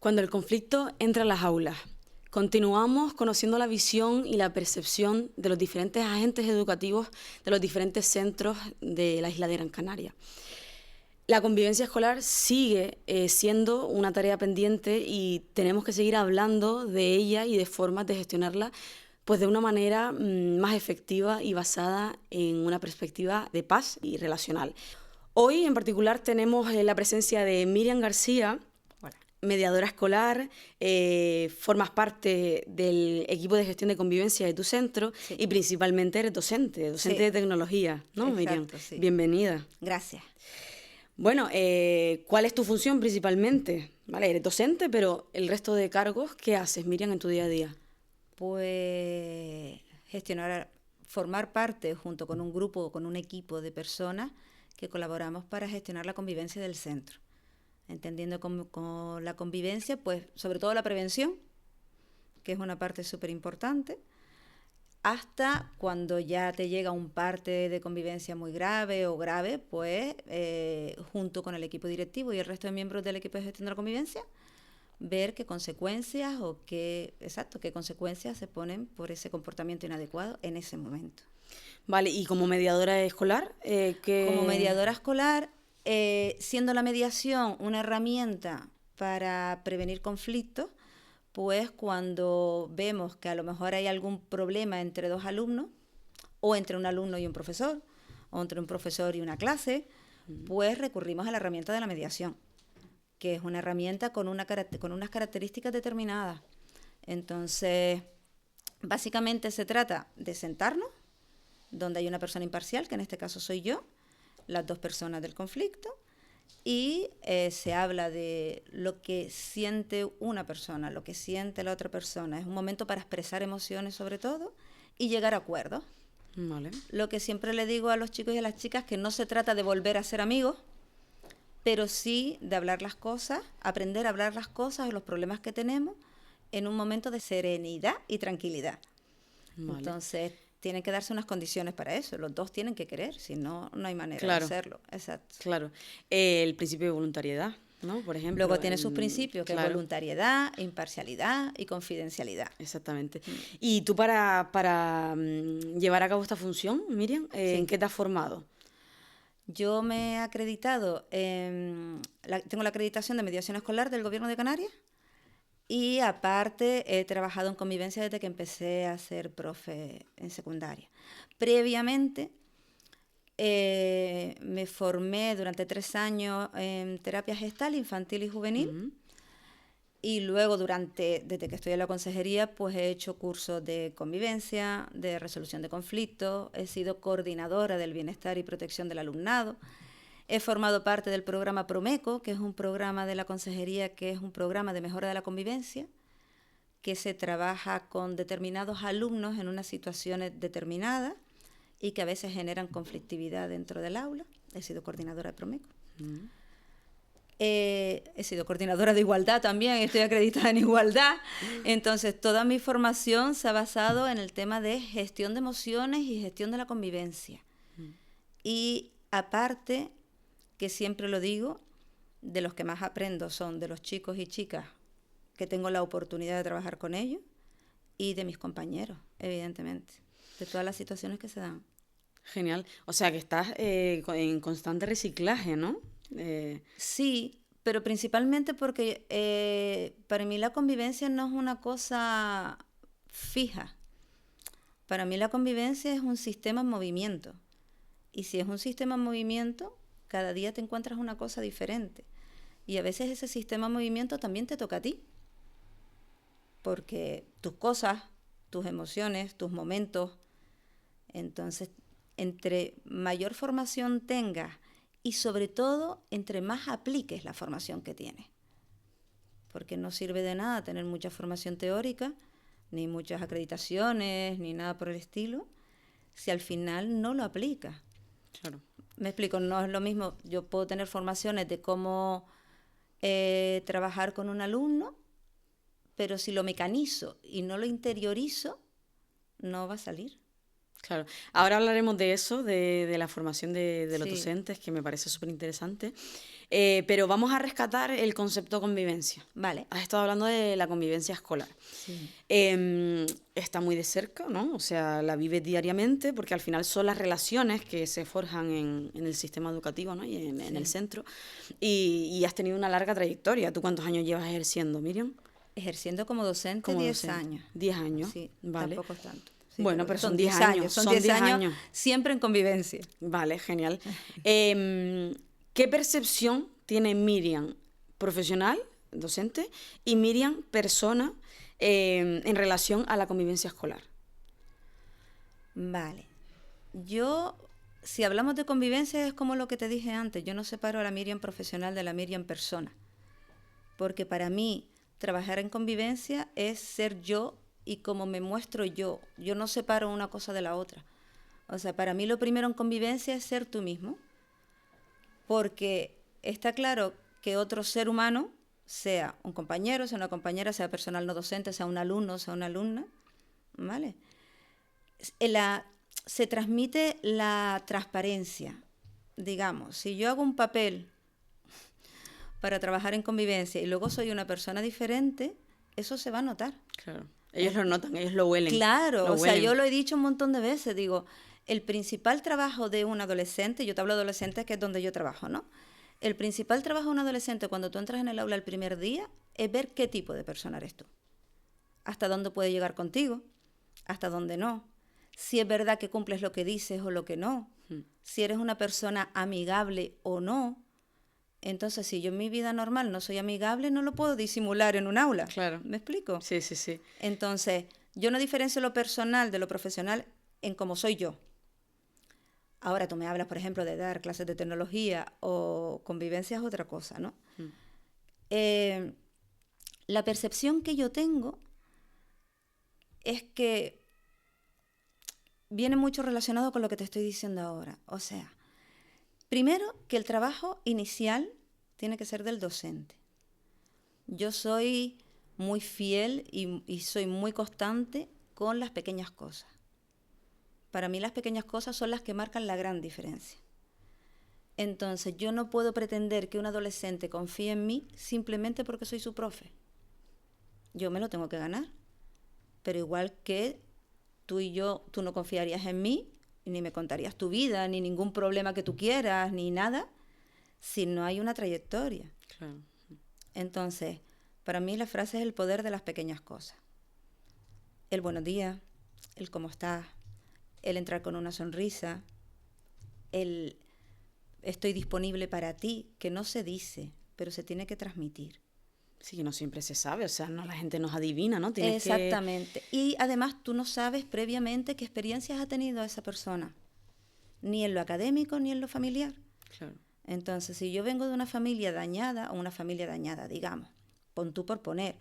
Cuando el conflicto entra a las aulas, continuamos conociendo la visión y la percepción de los diferentes agentes educativos de los diferentes centros de la isla de Gran Canaria. La convivencia escolar sigue siendo una tarea pendiente y tenemos que seguir hablando de ella y de formas de gestionarla pues de una manera más efectiva y basada en una perspectiva de paz y relacional. Hoy en particular tenemos la presencia de Miriam García, mediadora escolar, formas parte del equipo de gestión de convivencia de tu centro, sí, y principalmente eres docente sí, de tecnología, ¿no, exacto, Miriam? Sí. Bienvenida. Gracias. Bueno, ¿cuál es tu función principalmente? Vale, eres docente, pero el resto de cargos, ¿qué haces, Miriam, en tu día a día? Pues gestionar, formar parte junto con un grupo, con un equipo de personas que colaboramos para gestionar la convivencia del centro. Entendiendo con la convivencia, pues sobre todo la prevención, que es una parte súper importante, hasta cuando ya te llega un parte de convivencia muy grave o grave, pues junto con el equipo directivo y el resto de miembros del equipo de gestión de la convivencia, ver qué consecuencias qué consecuencias se ponen por ese comportamiento inadecuado en ese momento. Vale, y como mediadora escolar, Como mediadora escolar, siendo la mediación una herramienta para prevenir conflictos, pues cuando vemos que a lo mejor hay algún problema entre dos alumnos, o entre un alumno y un profesor, o entre un profesor y una clase, pues recurrimos a la herramienta de la mediación, que es una herramienta con unas características determinadas. Entonces, básicamente se trata de sentarnos, donde hay una persona imparcial, que en este caso soy yo, las dos personas del conflicto, y se habla de lo que siente una persona, lo que siente la otra persona. Es un momento para expresar emociones sobre todo y llegar a acuerdos. Vale. Lo que siempre le digo a los chicos y a las chicas, que no se trata de volver a ser amigos, pero sí de hablar las cosas, aprender a hablar las cosas y los problemas que tenemos en un momento de serenidad y tranquilidad. Vale. Entonces, tienen que darse unas condiciones para eso. Los dos tienen que querer, si no, no hay manera de hacerlo. Exacto. Claro. El principio de voluntariedad, ¿no? Por ejemplo. Luego tiene sus principios, que es voluntariedad, imparcialidad y confidencialidad. Exactamente. ¿Y tú para llevar a cabo esta función, Miriam, en qué te has formado? Yo me he acreditado, tengo la acreditación de mediación escolar del Gobierno de Canarias y aparte he trabajado en convivencia desde que empecé a ser profe en secundaria. Previamente me formé durante 3 años en terapia gestal, infantil y juvenil. Y luego desde que estoy en la consejería, pues he hecho cursos de convivencia, de resolución de conflictos, he sido coordinadora del bienestar y protección del alumnado, he formado parte del programa Promeco, que es un programa de la consejería, que es un programa de mejora de la convivencia, que se trabaja con determinados alumnos en unas situaciones determinadas y que a veces generan conflictividad dentro del aula. He sido coordinadora de Promeco. He sido coordinadora de igualdad también, estoy acreditada en igualdad. Entonces, toda mi formación se ha basado en el tema de gestión de emociones y gestión de la convivencia. Y aparte, que siempre lo digo, de los que más aprendo son de los chicos y chicas que tengo la oportunidad de trabajar con ellos y de mis compañeros, evidentemente, de todas las situaciones que se dan. Genial. O sea, que estás en constante reciclaje, ¿no? Sí, pero principalmente porque para mí la convivencia no es una cosa fija. Para mí la convivencia es un sistema en movimiento. Y si es un sistema en movimiento, cada día te encuentras una cosa diferente. Y a veces ese sistema en movimiento también te toca a ti. Porque tus cosas, tus emociones, tus momentos. Entonces, entre mayor formación tengas y sobre todo, entre más apliques la formación que tienes. Porque no sirve de nada tener mucha formación teórica, ni muchas acreditaciones, ni nada por el estilo, si al final no lo aplicas. Claro. Me explico, no es lo mismo. Yo puedo tener formaciones de cómo trabajar con un alumno, pero si lo mecanizo y no lo interiorizo, no va a salir. Claro. Ahora hablaremos de eso, de la formación de los docentes, que me parece súper interesante. Pero vamos a rescatar el concepto convivencia. Vale. Has estado hablando de la convivencia escolar. Sí. Está muy de cerca, ¿no? O sea, la vives diariamente porque al final son las relaciones que se forjan en el sistema educativo, ¿no? Y en el centro. Y has tenido una larga trayectoria. ¿Tú cuántos años llevas ejerciendo, Miriam? Ejerciendo como docente, Como 10 docente. años. 10 años. Sí, vale. tampoco es tanto. Sí, Bueno, pero son 10 años. Son 10 años siempre en convivencia. Vale, genial. ¿Qué percepción tiene Miriam profesional, docente, y Miriam persona en relación a la convivencia escolar? Vale. Yo, si hablamos de convivencia, es como lo que te dije antes. Yo no separo a la Miriam profesional de la Miriam persona. Porque para mí, trabajar en convivencia es ser yo y cómo me muestro yo. Yo no separo una cosa de la otra. O sea, para mí lo primero en convivencia es ser tú mismo. Porque está claro que otro ser humano, sea un compañero, sea una compañera, sea personal no docente, sea un alumno, sea una alumna, ¿vale? Se transmite la transparencia. Digamos, si yo hago un papel para trabajar en convivencia y luego soy una persona diferente, eso se va a notar. Claro. Ellos lo notan, ellos lo huelen. Claro, lo o sea, huelen. yo lo he dicho un montón de veces, digo, el principal trabajo de un adolescente, yo te hablo de adolescentes que es donde yo trabajo, ¿no? El principal trabajo de un adolescente cuando tú entras en el aula el primer día es ver qué tipo de persona eres tú. Hasta dónde puede llegar contigo, hasta dónde no. Si es verdad que cumples lo que dices o lo que no. Si eres una persona amigable o no. Entonces, si yo en mi vida normal no soy amigable, no lo puedo disimular en un aula. Claro. ¿Me explico? Sí, sí, sí. Entonces, yo no diferencio lo personal de lo profesional en cómo soy yo. Ahora tú me hablas, por ejemplo, de dar clases de tecnología o convivencia es otra cosa, ¿no? La percepción que yo tengo es que viene mucho relacionado con lo que te estoy diciendo ahora. O sea, primero, que el trabajo inicial tiene que ser del docente. Yo soy muy fiel y soy muy constante con las pequeñas cosas. Para mí las pequeñas cosas son las que marcan la gran diferencia. Entonces, yo no puedo pretender que un adolescente confíe en mí simplemente porque soy su profe. Yo me lo tengo que ganar. Pero igual que tú y yo, tú no confiarías en mí, ni me contarías tu vida, ni ningún problema que tú quieras, ni nada, si no hay una trayectoria. Claro. Entonces, para mí la frase es el poder de las pequeñas cosas. El buenos días, el cómo estás, el entrar con una sonrisa, el estoy disponible para ti, que no se dice, pero se tiene que transmitir. Sí, que no siempre se sabe, o sea, no la gente nos adivina, ¿no? Exactamente. Y además tú no sabes previamente qué experiencias ha tenido esa persona, ni en lo académico ni en lo familiar. Claro. Entonces, si yo vengo de una familia dañada, o una familia dañada, digamos, pon tú por poner,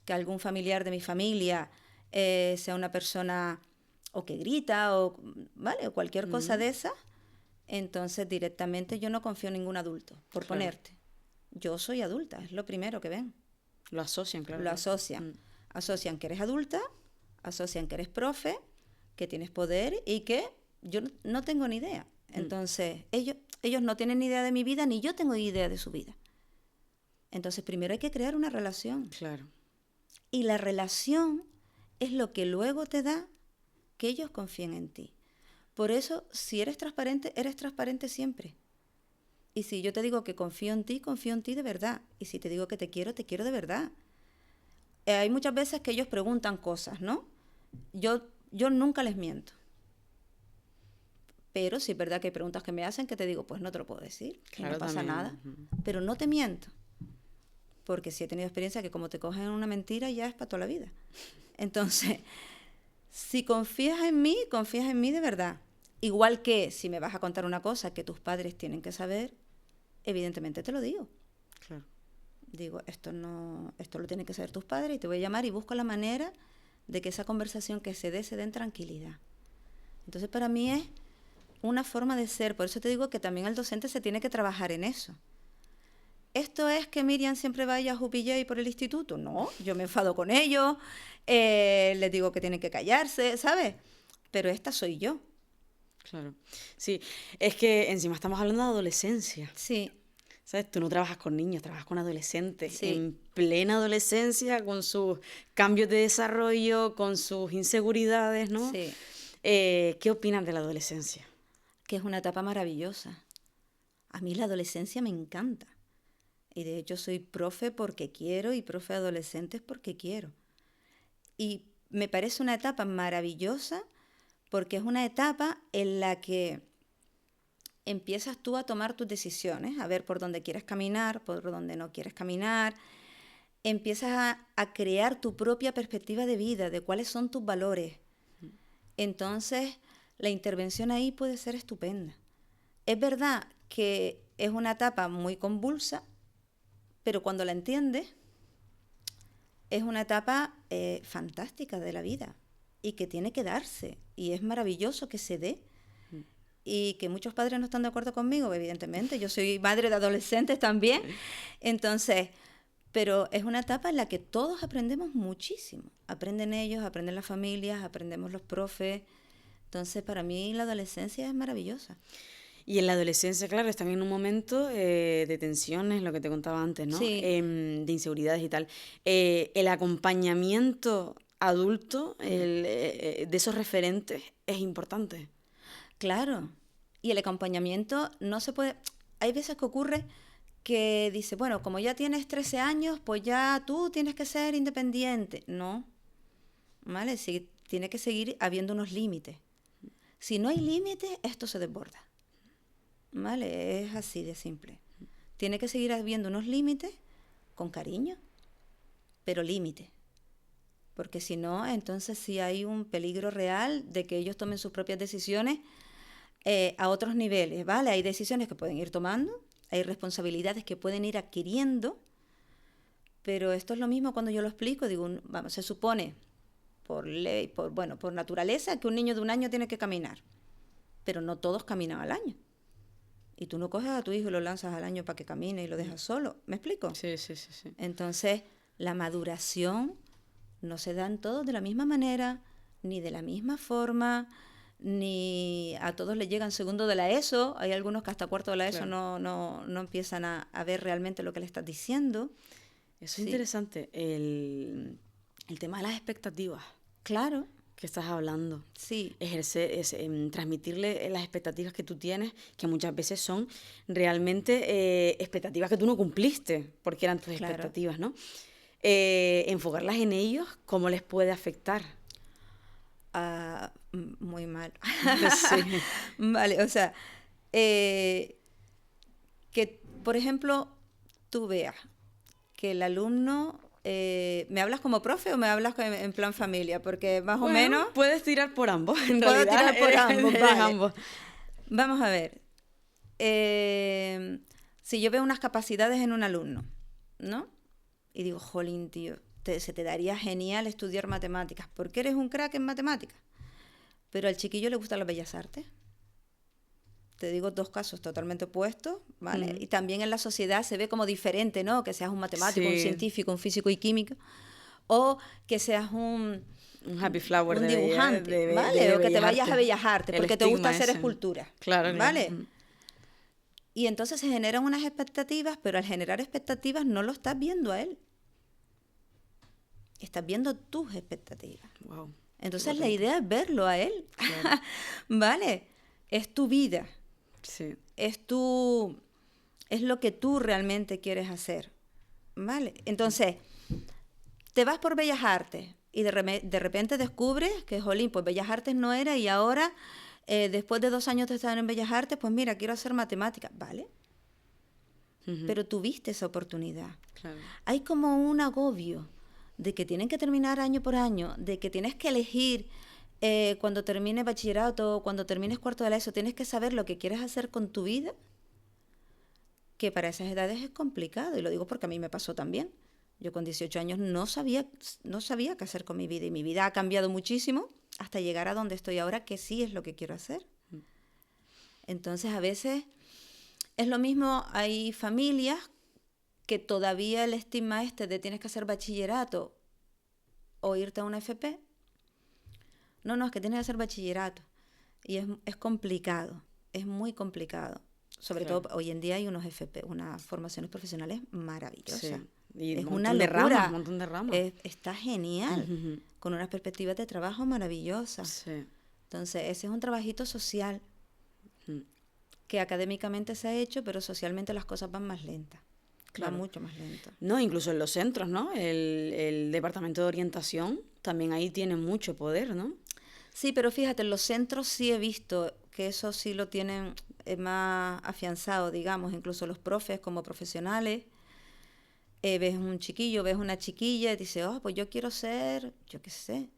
que algún familiar de mi familia sea una persona o que grita, o, ¿vale? O cualquier cosa de esa, entonces directamente yo no confío en ningún adulto, por ponerte. Yo soy adulta, es lo primero que ven. Lo asocian, claro. Lo asocian. Asocian que eres adulta, asocian que eres profe, que tienes poder y que yo no tengo ni idea. Entonces, ellos no tienen ni idea de mi vida, ni yo tengo idea de su vida. Entonces, primero hay que crear una relación. Claro. Y la relación es lo que luego te da que ellos confíen en ti. Por eso, si eres transparente siempre. Y si yo te digo que confío en ti de verdad. Y si te digo que te quiero de verdad. Hay muchas veces que ellos preguntan cosas, ¿no? Yo nunca les miento. Pero sí es verdad que hay preguntas que me hacen que te digo, pues no te lo puedo decir, que claro, no pasa también. nada. Pero no te miento. Porque sí he tenido experiencia que como te cogen en una mentira ya es para toda la vida. Entonces, si confías en mí de verdad. Igual que si me vas a contar una cosa que tus padres tienen que saber, evidentemente te lo digo. Claro. Digo, esto lo tienen que saber tus padres y te voy a llamar y busco la manera de que esa conversación que se dé en tranquilidad. Entonces, para mí es una forma de ser. Por eso te digo que también el docente se tiene que trabajar en eso. ¿Esto es que Miriam siempre vaya a Jupillay por el instituto? No, yo me enfado con ellos, les digo que tienen que callarse, ¿sabes? Pero esta soy yo. Claro. Sí, es que encima estamos hablando de adolescencia. Sí. ¿Sabes? Tú no trabajas con niños, trabajas con adolescentes, Sí. en plena adolescencia, con sus cambios de desarrollo, con sus inseguridades, ¿no? Sí. ¿Qué opinas de la adolescencia? Que es una etapa maravillosa. A mí la adolescencia me encanta. Y de hecho soy profe porque quiero y profe de adolescentes porque quiero. Y me parece una etapa maravillosa porque es una etapa en la que empiezas tú a tomar tus decisiones, a ver por dónde quieres caminar, por dónde no quieres caminar. Empiezas a crear tu propia perspectiva de vida, de cuáles son tus valores. Entonces, la intervención ahí puede ser estupenda. Es verdad que es una etapa muy convulsa, pero cuando la entiendes, es una etapa fantástica de la vida y que tiene que darse. Y es maravilloso que se dé. Y que muchos padres no están de acuerdo conmigo, evidentemente. Yo soy madre de adolescentes también. Entonces, pero es una etapa en la que todos aprendemos muchísimo. Aprenden ellos, aprenden las familias, aprendemos los profes. Entonces, para mí la adolescencia es maravillosa. Y en la adolescencia, claro, están en un momento de tensiones, lo que te contaba antes, ¿no? Sí. De inseguridades y tal. El acompañamiento adulto de esos referentes es importante. Claro. Y el acompañamiento no se puede... Hay veces que ocurre que dice, bueno, como ya tienes 13 años, pues ya tú tienes que ser independiente. No, ¿vale? Sí, tiene que seguir habiendo unos límites. Si no hay límites, esto se desborda. ¿Vale? Es así de simple. Tiene que seguir habiendo unos límites con cariño, pero límites. Porque si no, entonces sí hay un peligro real de que ellos tomen sus propias decisiones a otros niveles, ¿vale? Hay decisiones que pueden ir tomando, hay responsabilidades que pueden ir adquiriendo, pero esto es lo mismo cuando yo lo explico, digo, vamos, se supone por ley, por naturaleza, que un niño de 1 año tiene que caminar, pero no todos caminan al año. Y tú no coges a tu hijo y lo lanzas al año para que camine y lo dejas solo, ¿me explico? Sí, sí, sí, sí. Entonces, la maduración no se da en todos de la misma manera, ni de la misma forma, ni a todos les llegan segundo de la ESO. Hay algunos que hasta cuarto de la ESO Claro. no empiezan a ver realmente lo que le estás diciendo. Eso Sí. es interesante, el tema de las expectativas Claro, que estás hablando. sí, Transmitirle las expectativas que tú tienes, que muchas veces son realmente expectativas que tú no cumpliste, porque eran tus Claro. expectativas, ¿no? Enfocarlas en ellos, ¿cómo les puede afectar? muy mal. Sí. Vale, o sea, que, por ejemplo, tú veas que el alumno... ¿me hablas como profe o me hablas en plan familia? Porque más o menos... Puedes tirar por ambos, en Puedo realidad. tirar por ambos, Eres vale. ambos. Vamos a ver. Si yo veo unas capacidades en un alumno, ¿no? Y digo, jolín, tío, se te daría genial estudiar matemáticas, porque eres un crack en matemáticas. Pero al chiquillo le gustan las bellas artes. Te digo 2 casos totalmente opuestos, ¿vale? Y también en la sociedad se ve como diferente, ¿no? Que seas un matemático, Sí. un científico, un físico y químico, o que seas un happy flower un de dibujante, ¿vale? O que te vayas a Bellas Artes, El porque te gusta estigma hacer ese. escultura, Claro, ¿vale? claro. Y entonces se generan unas expectativas, pero al generar expectativas no lo estás viendo a él. Estás viendo tus expectativas. Wow. Entonces la idea es verlo a él. Claro. ¿Vale? Es tu vida. Sí. Es lo que tú realmente quieres hacer. ¿Vale? Entonces, te vas por Bellas Artes y de repente descubres que, jolín, pues Bellas Artes no era y ahora, después de 2 años de estar en Bellas Artes, pues mira, quiero hacer matemáticas. ¿Vale? Pero tuviste esa oportunidad. Claro. Hay como un agobio de que tienen que terminar año por año, de que tienes que elegir cuando termines bachillerato, cuando termines cuarto de la ESO, tienes que saber lo que quieres hacer con tu vida, que para esas edades es complicado, y lo digo porque a mí me pasó también. Yo con 18 años no sabía qué hacer con mi vida, y mi vida ha cambiado muchísimo hasta llegar a donde estoy ahora, que sí es lo que quiero hacer. Entonces, a veces es lo mismo, hay familias que todavía el estigma de tienes que hacer bachillerato o irte a una FP. No, es que tienes que hacer bachillerato. Y es complicado, es muy complicado. Sobre Claro. todo hoy en día hay unas formaciones profesionales maravillosas. Sí. Y Es un una montón de locura. ramas, un montón de ramas. Está genial, Ujú. con unas perspectivas de trabajo maravillosas. Sí. Entonces, ese es un trabajito social Mm. que académicamente se ha hecho, pero socialmente las cosas van más lentas. Claro. Van mucho más lentas. No, incluso en los centros, ¿no? El departamento de orientación también ahí tiene mucho poder, ¿no? Sí, pero fíjate, en los centros sí he visto que eso sí lo tienen más afianzado, digamos, incluso los profes como profesionales. Ves un chiquillo, ves una chiquilla y dices, oh, pues yo quiero ser, yo qué sé,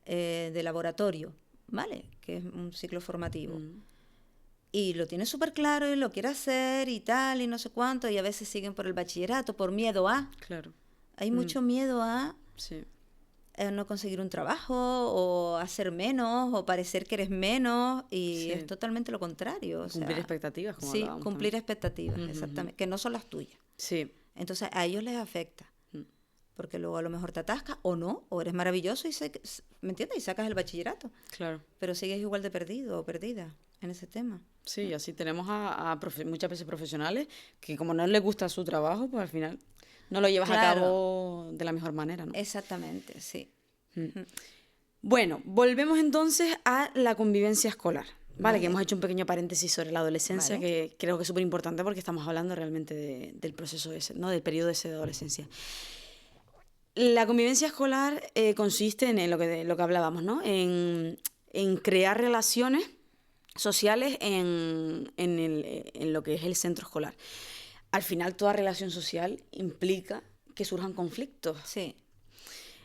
de laboratorio, ¿vale? Que es un ciclo formativo. Y lo tiene súper claro y lo quiere hacer y tal, y no sé cuánto, y a veces siguen por el bachillerato, por miedo a. Claro. Hay mucho miedo a Sí. no conseguir un trabajo, o hacer menos, o parecer que eres menos, y Sí. es totalmente lo contrario. O Cumplir sea, expectativas, como sí, hablábamos cumplir también. expectativas, exactamente, que no son las tuyas. Sí. Entonces a ellos les afecta. Porque luego a lo mejor te atascas o no, o eres maravilloso y ¿me entiendes? Y sacas el bachillerato. Claro. Pero sigues igual de perdido o perdida en ese tema. Sí, así tenemos a muchas veces profesionales que como no les gusta su trabajo, pues al final no lo llevas a Claro. cabo de la mejor manera, ¿no? Exactamente, sí. Bueno, volvemos entonces a la convivencia escolar, ¿vale? Que Vale. hemos hecho un pequeño paréntesis sobre la adolescencia, Vale. que creo que es súper importante porque estamos hablando realmente del proceso ese, ¿no? Del periodo ese de adolescencia. La convivencia escolar consiste en lo que hablábamos, ¿no? En crear relaciones sociales en lo que es el centro escolar. Al final, toda relación social implica que surjan conflictos. Sí.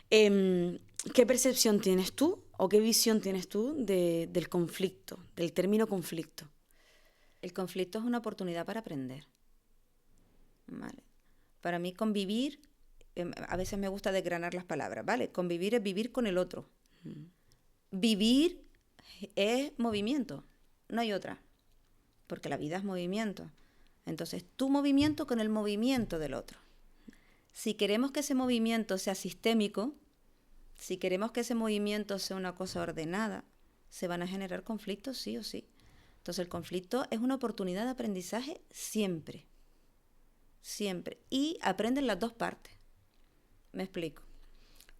¿Qué percepción tienes tú o qué visión tienes tú del conflicto, del término conflicto? El conflicto es una oportunidad para aprender. ¿Vale? Para mí convivir, a veces me gusta desgranar las palabras, ¿vale? Convivir es vivir con el otro. Vivir es movimiento, no hay otra, porque la vida es movimiento. Entonces, tu movimiento con el movimiento del otro. Si queremos que ese movimiento sea sistémico, si queremos que ese movimiento sea una cosa ordenada, se van a generar conflictos sí o sí. Entonces, el conflicto es una oportunidad de aprendizaje siempre. Siempre. Y aprenden las dos partes. Me explico.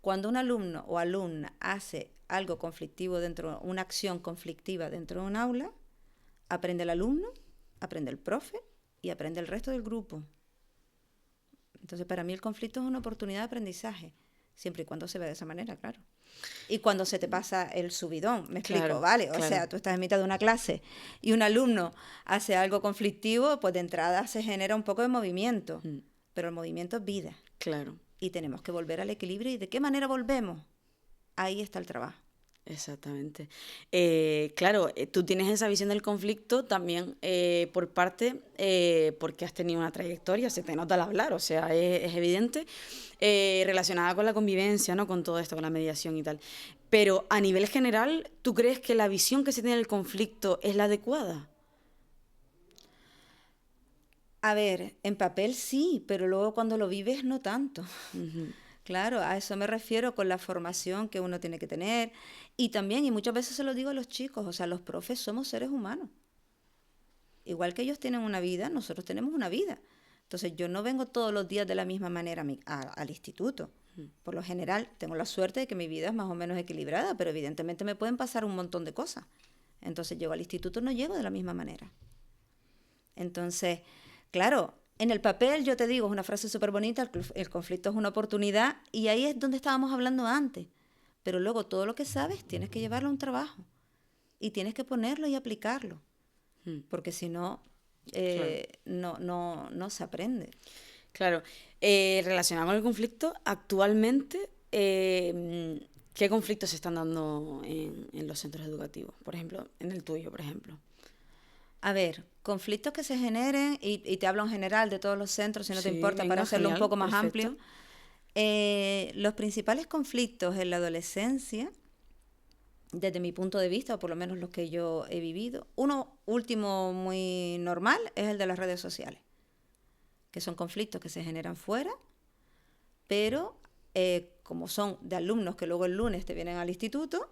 Cuando un alumno o alumna hace algo conflictivo una acción conflictiva dentro de un aula, aprende el alumno, aprende el profe y aprende el resto del grupo. Entonces, para mí el conflicto es una oportunidad de aprendizaje, siempre y cuando se vea de esa manera, claro. Y cuando se te pasa el subidón, me explico, Claro, ¿vale? O claro. sea, tú estás en mitad de una clase y un alumno hace algo conflictivo, pues de entrada se genera un poco de movimiento, pero el movimiento es vida. Claro. Y tenemos que volver al equilibrio. ¿Y de qué manera volvemos? Ahí está el trabajo. Exactamente. Claro, tú tienes esa visión del conflicto también por parte, porque has tenido una trayectoria, se te nota al hablar, o sea, es evidente, relacionada con la convivencia, ¿no? Con todo esto, con la mediación y tal. Pero a nivel general, ¿tú crees que la visión que se tiene del conflicto es la adecuada? A ver, en papel sí, pero luego cuando lo vives no tanto. Claro, a eso me refiero con la formación que uno tiene que tener. Y también, y muchas veces se lo digo a los chicos, o sea, los profes somos seres humanos. Igual que ellos tienen una vida, nosotros tenemos una vida. Entonces, yo no vengo todos los días de la misma manera al instituto. Por lo general, tengo la suerte de que mi vida es más o menos equilibrada, pero evidentemente me pueden pasar un montón de cosas. Entonces, llego al instituto, no llego de la misma manera. Entonces, claro, en el papel, yo te digo, es una frase súper bonita, el conflicto es una oportunidad, y ahí es donde estábamos hablando antes. Pero luego todo lo que sabes tienes que llevarlo a un trabajo, y tienes que ponerlo y aplicarlo, porque si no, no se aprende. Claro. Relacionado con el conflicto, actualmente, ¿qué conflictos se están dando en los centros educativos? Por ejemplo, en el tuyo, por ejemplo. A ver, conflictos que se generen, y te hablo en general de todos los centros, si no te Sí, importa, venga, para hacerlo genial, un poco más perfecto. amplio. Los principales conflictos en la adolescencia, desde mi punto de vista, o por lo menos los que yo he vivido, uno último muy normal es el de las redes sociales, que son conflictos que se generan fuera, pero como son de alumnos que luego el lunes te vienen al instituto,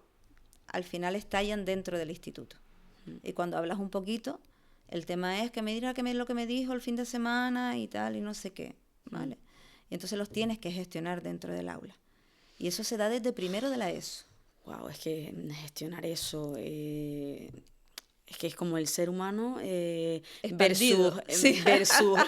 al final estallan dentro del instituto. Y cuando hablas un poquito, El tema es que me dirá lo que me dijo el fin de semana y tal, y no sé qué, ¿vale? Y entonces los tienes que gestionar dentro del aula. Y eso se da desde primero de la ESO. Wow, es que gestionar eso, es que es como el ser humano Expandido, versus, sí. versus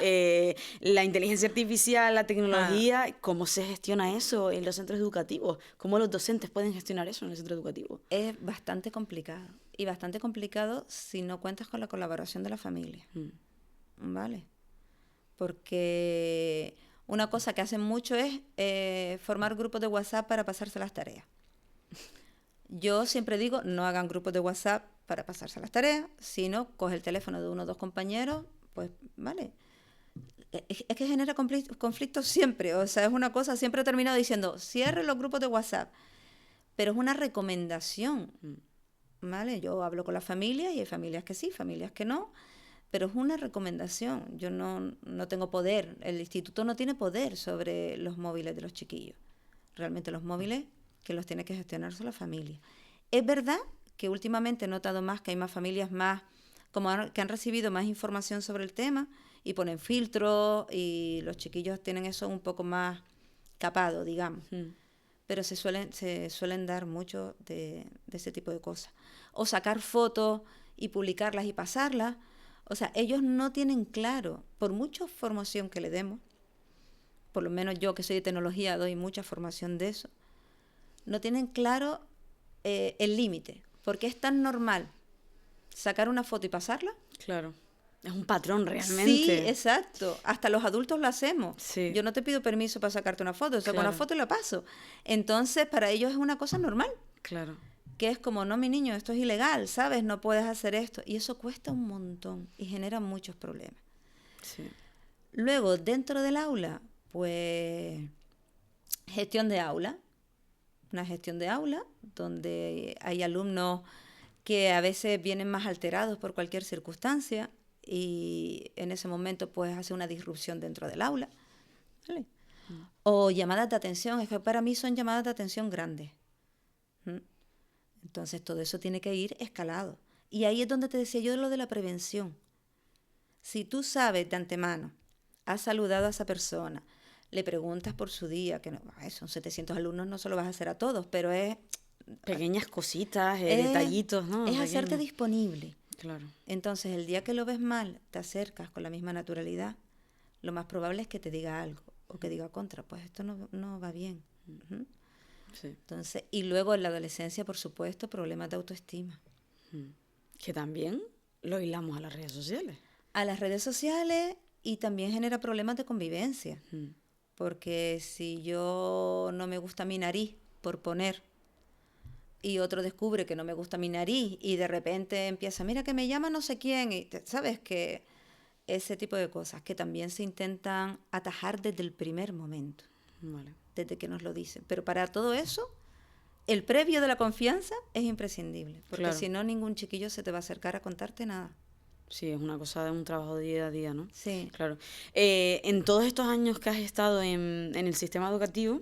la inteligencia artificial, la Ah, tecnología. ¿Cómo se gestiona eso en los centros educativos? ¿Cómo los docentes pueden gestionar eso en el centro educativo? es bastante complicado. Y bastante complicado si no cuentas con la colaboración de la familia, ¿vale? Porque una cosa que hacen mucho es formar grupos de WhatsApp para pasarse las tareas. Yo siempre digo, no hagan grupos de WhatsApp para pasarse las tareas, sino coge el teléfono de uno o dos compañeros, pues, ¿vale? Es que genera conflictos siempre, o sea, es una cosa, siempre he terminado diciendo, cierre los grupos de WhatsApp, pero es una recomendación, ¿vale? Yo hablo con las familias y hay familias que sí, familias que no, pero es una recomendación. Yo no tengo poder, el instituto no tiene poder sobre los móviles de los chiquillos. Realmente los móviles que los tiene que gestionarse la familia. Es verdad que últimamente he notado más que hay más familias más que han recibido más información sobre el tema y ponen filtros y los chiquillos tienen eso un poco más capado, digamos. Pero se suelen dar mucho de ese tipo de cosas. O sacar fotos y publicarlas y pasarlas. O sea, ellos no tienen claro, por mucha formación que le demos, por lo menos yo que soy de tecnología doy mucha formación de eso, no tienen claro el límite. Porque es tan normal sacar una foto y pasarla. Claro, es un patrón realmente. Sí, exacto. Hasta los adultos lo hacemos. Sí. Yo no te pido permiso para sacarte una foto, saco Claro. una foto y la paso. Entonces, para ellos es una cosa normal. Claro. Que es como, no, mi niño, esto es ilegal, ¿sabes? No puedes hacer esto. Y eso cuesta un montón y genera muchos problemas. Sí. Luego, dentro del aula, pues, gestión de aula. Una gestión de aula donde hay alumnos que a veces vienen más alterados por cualquier circunstancia y en ese momento pues hace una disrupción dentro del aula, ¿vale? O llamadas de atención, es que para mí son llamadas de atención grandes. Entonces todo eso tiene que ir escalado. Y ahí es donde te decía yo lo de la prevención. Si tú sabes de antemano, has saludado a esa persona, le preguntas por su día, que no, son 700 alumnos, no se lo vas a hacer a todos, pero es... Pequeñas cositas, detallitos, ¿no? Es Pequeños. hacerte disponible. Claro. Entonces, el día que lo ves mal, te acercas con la misma naturalidad, lo más probable es que te diga algo o que diga contra, pues esto no va bien. Sí. Entonces, y luego en la adolescencia, por supuesto, problemas de autoestima. Que también lo hilamos a las redes sociales. A las redes sociales y también genera problemas de convivencia. Porque si yo no me gusta mi nariz, por poner, y otro descubre que no me gusta mi nariz y de repente empieza, mira que me llama no sé quién, y sabes que ese tipo de cosas que también se intentan atajar desde el primer momento, Vale. desde que nos lo dicen. Pero para todo eso, el previo de la confianza es imprescindible, porque Claro. si no, ningún chiquillo se te va a acercar a contarte nada. Sí, es una cosa de un trabajo día a día, ¿no? Sí. Claro. En todos estos años que has estado en el sistema educativo,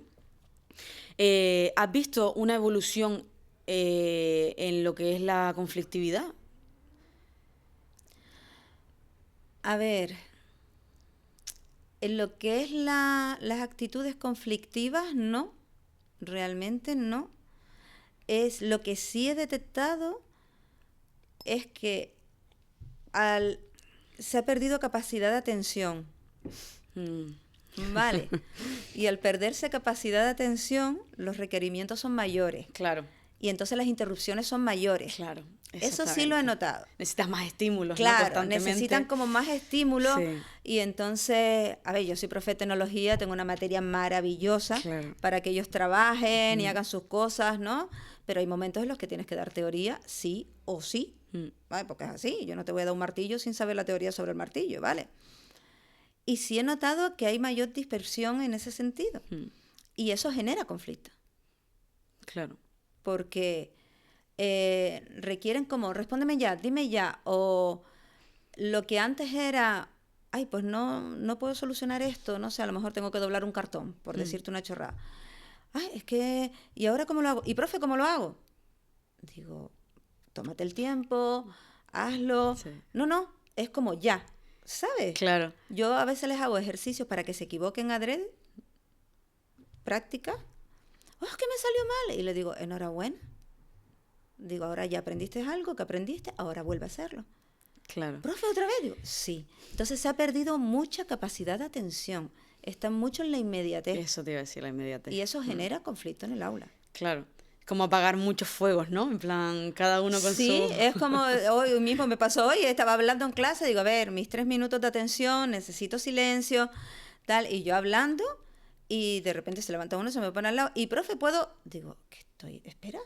¿has visto una evolución en lo que es la conflictividad? A ver, en lo que es las actitudes conflictivas, no, realmente no. Es lo que sí he detectado es que se ha perdido capacidad de atención. Vale. Y al perderse capacidad de atención, los requerimientos son mayores. Claro. Y entonces las interrupciones son mayores. Claro. Eso sí lo he notado. Necesitas más estímulos, ¿no? Claro, Constantemente. necesitan como más estímulos. Sí. Y entonces, a ver, yo soy profe de tecnología, tengo una materia maravillosa Claro. para que ellos trabajen y hagan sus cosas, ¿no? Pero hay momentos en los que tienes que dar teoría sí o sí, ¿vale? Porque es así, yo no te voy a dar un martillo sin saber la teoría sobre el martillo, ¿vale? Y sí he notado que hay mayor dispersión en ese sentido. Y eso genera conflicto. Claro. Porque requieren como, respóndeme ya, dime ya, o lo que antes era, ay, pues no puedo solucionar esto, no sé, a lo mejor tengo que doblar un cartón, por decirte una chorrada. Ay, es que, ¿y ahora cómo lo hago? ¿Y profe, cómo lo hago? Digo, tómate el tiempo, hazlo. Sí. No, es como ya, ¿sabes? Claro. Yo a veces les hago ejercicios para que se equivoquen adrede, práctica. Oh, es que me salió mal. Y le digo, enhorabuena. Digo, ahora ya aprendiste algo que aprendiste, ahora vuelve a hacerlo. Claro. ¿Profe, otra vez? Digo, sí. Entonces se ha perdido mucha capacidad de atención. Está mucho en la inmediatez. Eso te iba a decir, la inmediatez. Y eso genera conflicto en el aula. Claro. Como apagar muchos fuegos, ¿no? En plan, cada uno con Sí, su... es como hoy mismo me pasó hoy, estaba hablando en clase, digo, a ver, mis 3 minutos de atención, necesito silencio, tal, y yo hablando, y de repente se levanta uno, se me pone al lado, y profe, ¿puedo? Digo, ¿qué estoy? ¿Espera?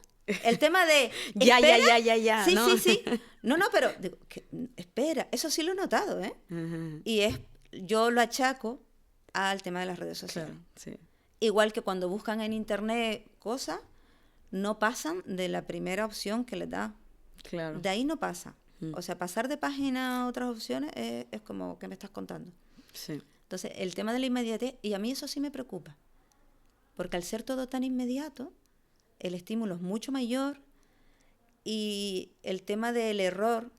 El tema de... Ya. Sí, ¿no? sí. No, pero, digo, espera, eso sí lo he notado, ¿eh? Ujú. Y yo lo achaco al tema de las redes sociales. Claro, sí. Igual que cuando buscan en internet cosas, no pasan de la primera opción que les da. Claro. De ahí no pasa. O sea, pasar de página a otras opciones es como que me estás contando. Sí. Entonces, el tema de la inmediatez, y a mí eso sí me preocupa. Porque al ser todo tan inmediato, el estímulo es mucho mayor y el tema del error,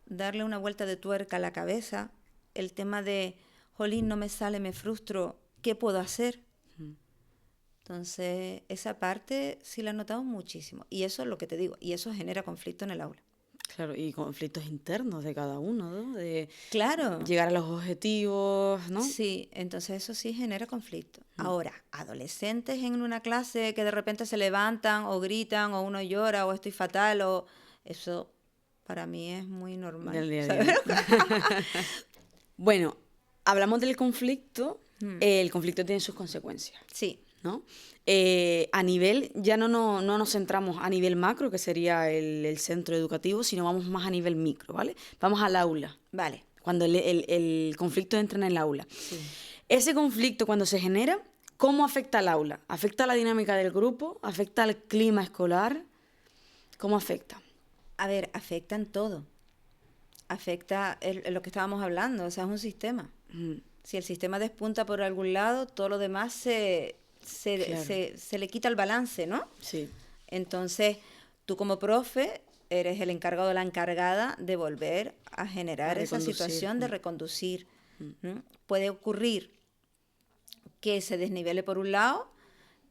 darle una vuelta de tuerca a la cabeza, el tema de, jolín, no me sale, me frustro, ¿qué puedo hacer? Entonces, esa parte sí la he notado muchísimo. Y eso es lo que te digo, y eso genera conflicto en el aula. Claro, y conflictos internos de cada uno, ¿no? De Claro. llegar a los objetivos, ¿no? Sí, entonces eso sí genera conflicto. Ahora, adolescentes en una clase que de repente se levantan o gritan o uno llora o estoy fatal o eso para mí es muy normal. Del día a ¿sabes? día. Bueno, hablamos del conflicto, el conflicto tiene sus consecuencias, Sí, ¿no? A nivel, ya no nos centramos a nivel macro, que sería el centro educativo, sino vamos más a nivel micro, ¿vale? Vamos al aula, vale. cuando el conflicto entra en el aula. Sí. Ese conflicto, cuando se genera, ¿cómo afecta al aula? ¿Afecta a la dinámica del grupo? ¿Afecta al clima escolar? ¿Cómo afecta? A ver, afecta en todo. Afecta lo que estábamos hablando, o sea, es un sistema. Si el sistema despunta por algún lado, todo lo demás se le quita el balance, ¿no? Sí. Entonces, tú como profe eres el encargado o la encargada de volver a generar esa situación de reconducir. Puede ocurrir que se desnivele por un lado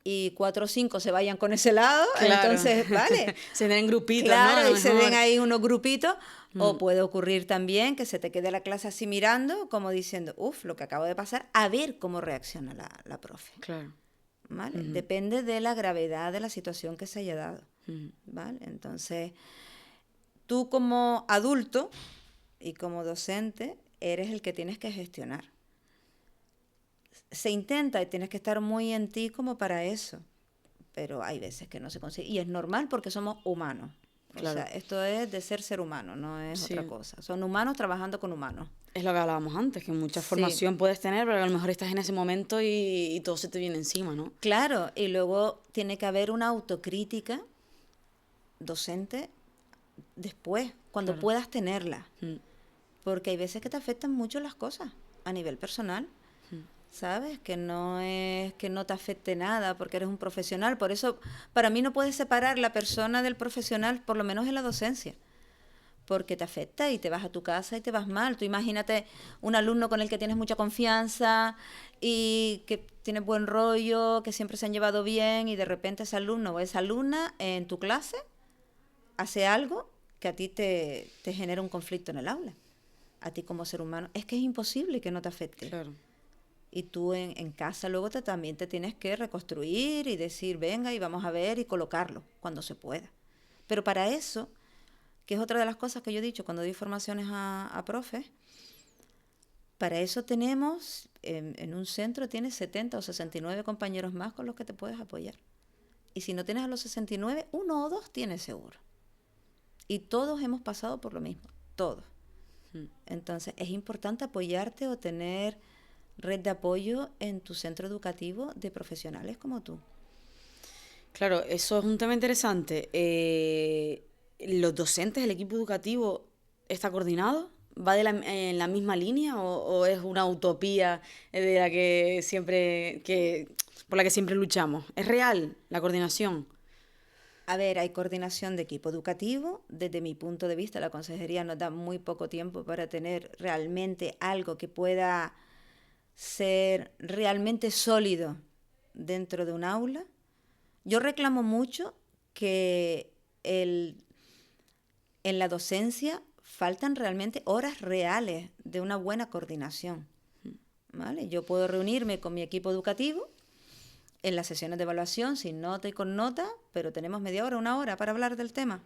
y 4 o 5 se vayan con ese lado, Claro. entonces, vale. Se den grupitos, Claro, ¿no? y se den ahí unos grupitos. O puede ocurrir también que se te quede la clase así mirando, como diciendo, uff, lo que acabo de pasar, a ver cómo reacciona la profe. Claro. ¿Vale? Depende de la gravedad de la situación que se haya dado. ¿Vale? Entonces, tú como adulto y como docente eres el que tienes que gestionar. Se intenta y tienes que estar muy en ti como para eso, pero hay veces que no se consigue. Y es normal porque somos humanos. Claro. O sea, esto es de ser humano, no es Sí. otra cosa. Son humanos trabajando con humanos. Es lo que hablábamos antes, que mucha Sí. formación puedes tener, pero a lo mejor estás en ese momento y todo se te viene encima, ¿no? Claro, y luego tiene que haber una autocrítica docente después, cuando puedas tenerla. Porque hay veces que te afectan mucho las cosas a nivel personal. ¿Sabes? Que no es que no te afecte nada porque eres un profesional. Por eso, para mí no puedes separar la persona del profesional, por lo menos en la docencia. Porque te afecta y te vas a tu casa y te vas mal. Tú imagínate un alumno con el que tienes mucha confianza y que tienes buen rollo, que siempre se han llevado bien y de repente ese alumno o esa alumna en tu clase hace algo que a ti te genera un conflicto en el aula. A ti como ser humano. Es que es imposible que no te afecte. Claro. Y tú en casa luego también te tienes que reconstruir y decir, venga, y vamos a ver y colocarlo cuando se pueda. Pero para eso, que es otra de las cosas que yo he dicho cuando doy formaciones a profes, para eso tenemos, en un centro tienes 70 o 69 compañeros más con los que te puedes apoyar. Y si no tienes a los 69, 1 o 2 tienes seguro. Y todos hemos pasado por lo mismo, todos. Entonces, es importante apoyarte o tener red de apoyo en tu centro educativo de profesionales como tú. Claro, eso es un tema interesante. ¿Los docentes, el equipo educativo, está coordinado? ¿Va en la misma línea o es una utopía de la que siempre, por la que siempre luchamos? ¿Es real la coordinación? A ver, hay coordinación de equipo educativo. Desde mi punto de vista, la consejería nos da muy poco tiempo para tener realmente algo que pueda ser realmente sólido dentro de un aula. Yo reclamo mucho que en la docencia faltan realmente horas reales de una buena coordinación, ¿vale? Yo puedo reunirme con mi equipo educativo en las sesiones de evaluación, sin nota y con nota, pero tenemos media hora, una hora para hablar del tema.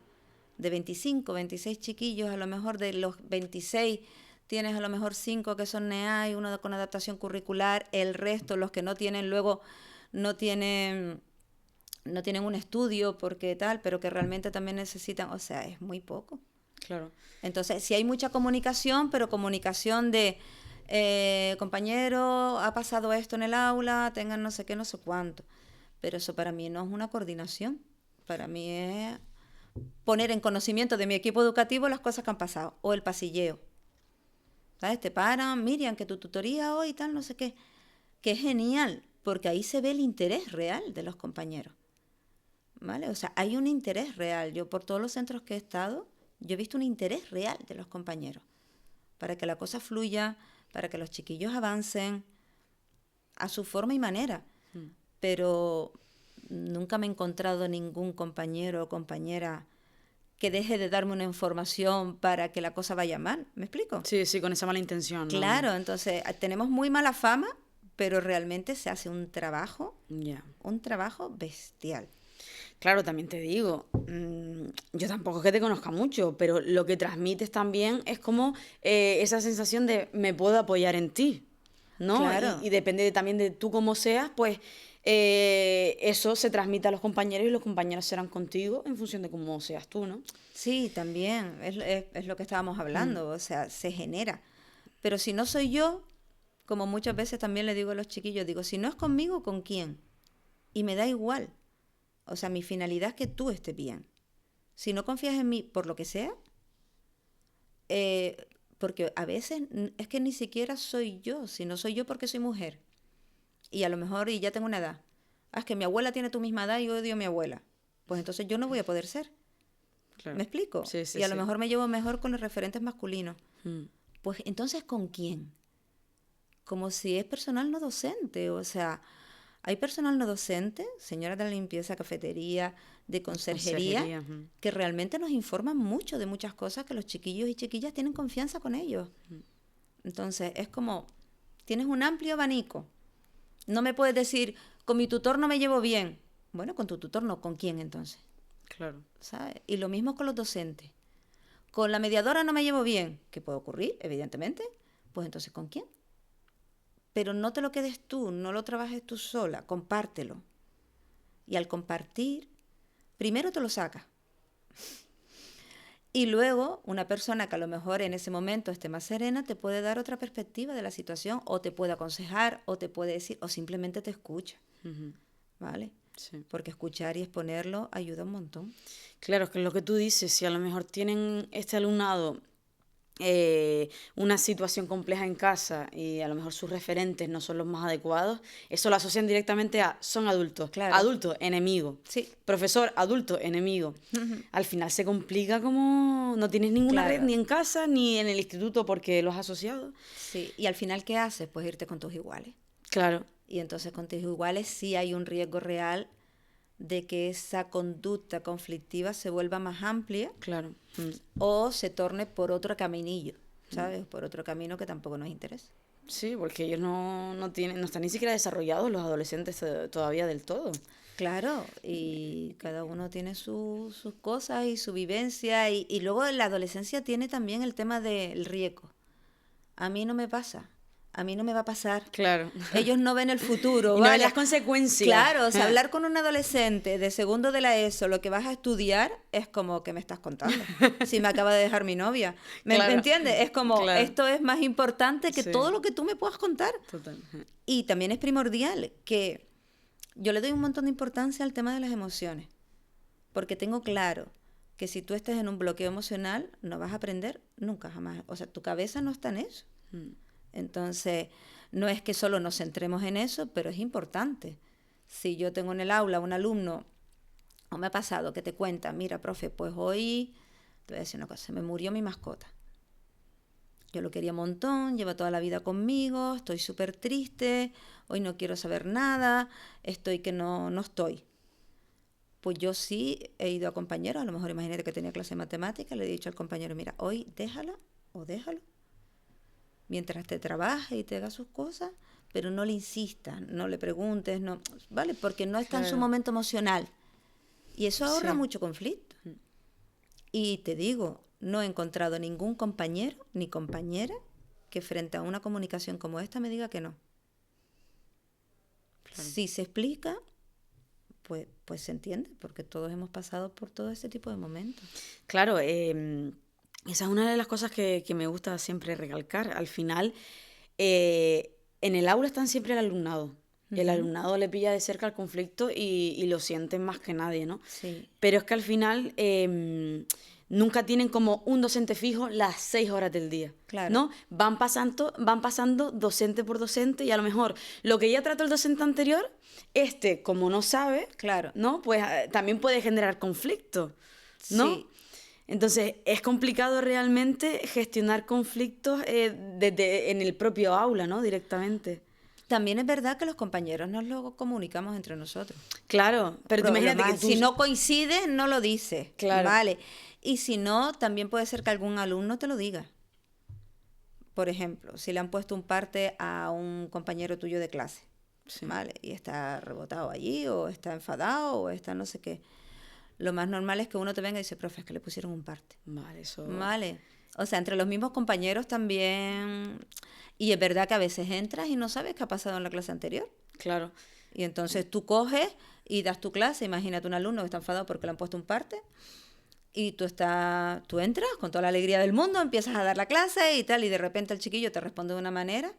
De 25, 26 chiquillos, a lo mejor de los 26 tienes a lo mejor 5 que son NEA y uno con adaptación curricular, el resto, los que no tienen luego, no tienen un estudio porque tal, pero que realmente también necesitan, o sea, es muy poco. Claro. Entonces, sí hay mucha comunicación, pero comunicación de compañero, ha pasado esto en el aula, tengan no sé qué, no sé cuánto. Pero eso para mí no es una coordinación. Para mí es poner en conocimiento de mi equipo educativo las cosas que han pasado. O el pasilleo. ¿Sabes? Te paran, Miriam, que tu tutoría hoy y tal, no sé qué. Que es genial, porque ahí se ve el interés real de los compañeros. ¿Vale? O sea, hay un interés real. Yo por todos los centros que he estado, yo he visto un interés real de los compañeros. Para que la cosa fluya, para que los chiquillos avancen a su forma y manera. Pero nunca me he encontrado ningún compañero o compañera que deje de darme una información para que la cosa vaya mal. ¿Me explico? Sí, sí, con esa mala intención, ¿no? Claro, entonces tenemos muy mala fama, pero realmente se hace un trabajo bestial. Claro, también te digo, yo tampoco es que te conozca mucho, pero lo que transmites también es como esa sensación de me puedo apoyar en ti, ¿no? Claro. Y depende también de tú cómo seas, pues eso se transmite a los compañeros y los compañeros serán contigo en función de cómo seas tú, ¿no? Sí, también, es lo que estábamos hablando, o sea, se genera. Pero si no soy yo, como muchas veces también le digo a los chiquillos, digo, si no es conmigo, ¿con quién? Y me da igual. O sea, mi finalidad es que tú estés bien. Si no confías en mí por lo que sea, porque a veces es que ni siquiera soy yo, sino soy yo porque soy mujer. Y a lo mejor y ya tengo una edad. Ah, es que mi abuela tiene tu misma edad y odio a mi abuela. Pues entonces yo no voy a poder ser. Claro. ¿Me explico? Sí, sí, Y a lo sí. mejor me llevo mejor con los referentes masculinos. Mm. Pues entonces, ¿con quién? Como si es personal no docente. O sea, hay personal no docente, señoras de la limpieza, cafetería, de conserjería, que realmente nos informan mucho de muchas cosas que los chiquillos y chiquillas tienen confianza con ellos. Entonces, es como, tienes un amplio abanico. No me puedes decir, con mi tutor no me llevo bien. Bueno, con tu tutor no, ¿con quién entonces? Claro. ¿Sabes? Y lo mismo con los docentes. Con la mediadora no me llevo bien, que puede ocurrir, evidentemente. Pues entonces, ¿con quién? Pero no te lo quedes tú, no lo trabajes tú sola, compártelo. Y al compartir, primero te lo sacas. Y luego, una persona que a lo mejor en ese momento esté más serena te puede dar otra perspectiva de la situación, o te puede aconsejar, o te puede decir, o simplemente te escucha. ¿Vale? Sí. Porque escuchar y exponerlo ayuda un montón. Claro, es que lo que tú dices, si a lo mejor tienen este alumnado una situación compleja en casa y a lo mejor sus referentes no son los más adecuados, eso lo asocian directamente a son adultos, Claro. adulto, enemigo, Sí. profesor, adulto, enemigo. Al final se complica como no tienes ninguna Claro. red ni en casa ni en el instituto porque los has asociado. Sí. Y al final, ¿qué haces? Pues irte con tus iguales. Claro. Y entonces con tus iguales sí hay un riesgo real de que esa conducta conflictiva se vuelva más amplia. Claro. O se torne por otro caminillo, ¿sabes? Por otro camino que tampoco nos interesa. Sí, porque ellos no tienen, no están ni siquiera desarrollados los adolescentes todavía del todo. Claro, y cada uno tiene sus cosas y su vivencia. Y luego la adolescencia tiene también el tema del riesgo. A mí no me pasa. A mí no me va a pasar. Claro. Ellos no ven el futuro. Y no ven las consecuencias. Claro, o sea, hablar con un adolescente de segundo de la ESO, lo que vas a estudiar, es como que me estás contando. Si me acaba de dejar mi novia. ¿Me entiendes? Es como, esto es más importante que todo lo que tú me puedas contar. Total. Y también es primordial que yo le doy un montón de importancia al tema de las emociones. Porque tengo claro que si tú estás en un bloqueo emocional, no vas a aprender nunca, jamás. O sea, tu cabeza no está en eso. Entonces, no es que solo nos centremos en eso, pero es importante. Si yo tengo en el aula un alumno O me ha pasado que te cuentan, mira, profe, pues hoy, te voy a decir una cosa, se me murió mi mascota. Yo lo quería un montón, lleva toda la vida conmigo, estoy súper triste, hoy no quiero saber nada, estoy que no estoy. Pues yo sí he ido a compañeros, a lo mejor imagínate que tenía clase de matemáticas, le he dicho al compañero, mira, hoy déjala o déjalo, mientras te trabaje y te haga sus cosas, pero no le insistas, no le preguntes, no, ¿vale? Porque no está en su momento emocional. Y eso ahorra mucho conflicto. Y te digo, no he encontrado ningún compañero ni compañera que frente a una comunicación como esta me diga que no. Claro. Si se explica, pues se entiende, porque todos hemos pasado por todo ese tipo de momentos. Claro, esa es una de las cosas que me gusta siempre recalcar. Al final, en el aula están siempre el alumnado. El alumnado le pilla de cerca el conflicto y lo sienten más que nadie, ¿no? Sí. Pero es que al final nunca tienen como un docente fijo las 6 horas del día, Claro. ¿no? Van pasando docente por docente y a lo mejor lo que ya trató el docente anterior, como no sabe, claro, ¿no? Pues también puede generar conflicto, ¿no? Sí. Entonces, es complicado realmente gestionar conflictos en el propio aula, ¿no? Directamente. También es verdad que los compañeros nos lo comunicamos entre nosotros. Claro, pero tú imagínate que tú... Si no coincide, no lo dices. Claro. Vale. Y si no, también puede ser que algún alumno te lo diga. Por ejemplo, si le han puesto un parte a un compañero tuyo de clase, ¿vale? Y está rebotado allí, o está enfadado, o está no sé qué. Lo más normal es que uno te venga y dice, profe, es que le pusieron un parte. Vale, eso... Vale. O sea, entre los mismos compañeros también... Y es verdad que a veces entras y no sabes qué ha pasado en la clase anterior. Claro. Y entonces tú coges y das tu clase. Imagínate un alumno que está enfadado porque le han puesto un parte. Y tú entras con toda la alegría del mundo, empiezas a dar la clase y tal, y de repente el chiquillo te responde de una manera.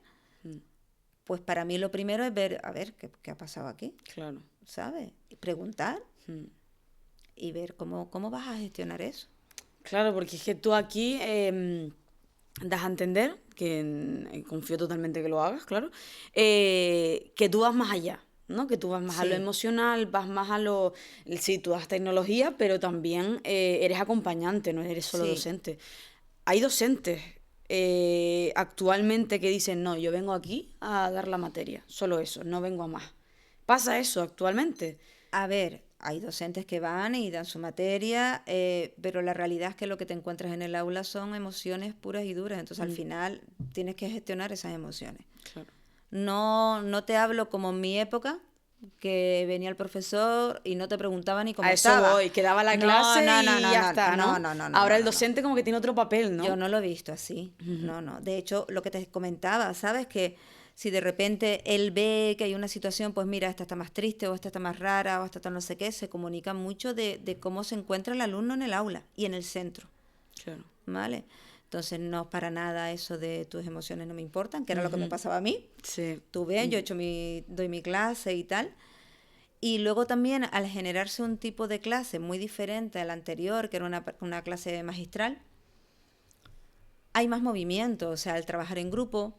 Pues para mí lo primero es ver, a ver, ¿qué ha pasado aquí? Claro. ¿Sabes? Y preguntar y ver cómo vas a gestionar eso. Claro, porque es que tú aquí das a entender, que confío totalmente que lo hagas, claro, que tú vas más allá, ¿no? Que tú vas más a lo emocional, vas más a lo... Sí, tú das tecnología, pero también eres acompañante, no eres solo docente. Hay docentes actualmente que dicen, no, yo vengo aquí a dar la materia, solo eso, no vengo a más. ¿Pasa eso actualmente? A ver, hay docentes que van y dan su materia, pero la realidad es que lo que te encuentras en el aula son emociones puras y duras. Entonces, al final, tienes que gestionar esas emociones. Claro. No te hablo como en mi época, que venía el profesor y no te preguntaba ni cómo a eso estaba. voy, que daba la clase y ya está, ¿no? Ahora el no. docente como que tiene otro papel, ¿no? Yo no lo he visto así. No. De hecho, lo que te comentaba, ¿sabes? Que si de repente él ve que hay una situación, pues mira, esta está más triste, o esta está más rara, o esta está no sé qué, se comunica mucho de cómo se encuentra el alumno en el aula y en el centro. Claro. ¿Vale? Entonces, no para nada eso de tus emociones no me importan, que era lo que me pasaba a mí. Sí. Tú ves, yo doy mi clase y tal. Y luego también, al generarse un tipo de clase muy diferente a la anterior, que era una clase magistral, hay más movimiento. O sea, al trabajar en grupo,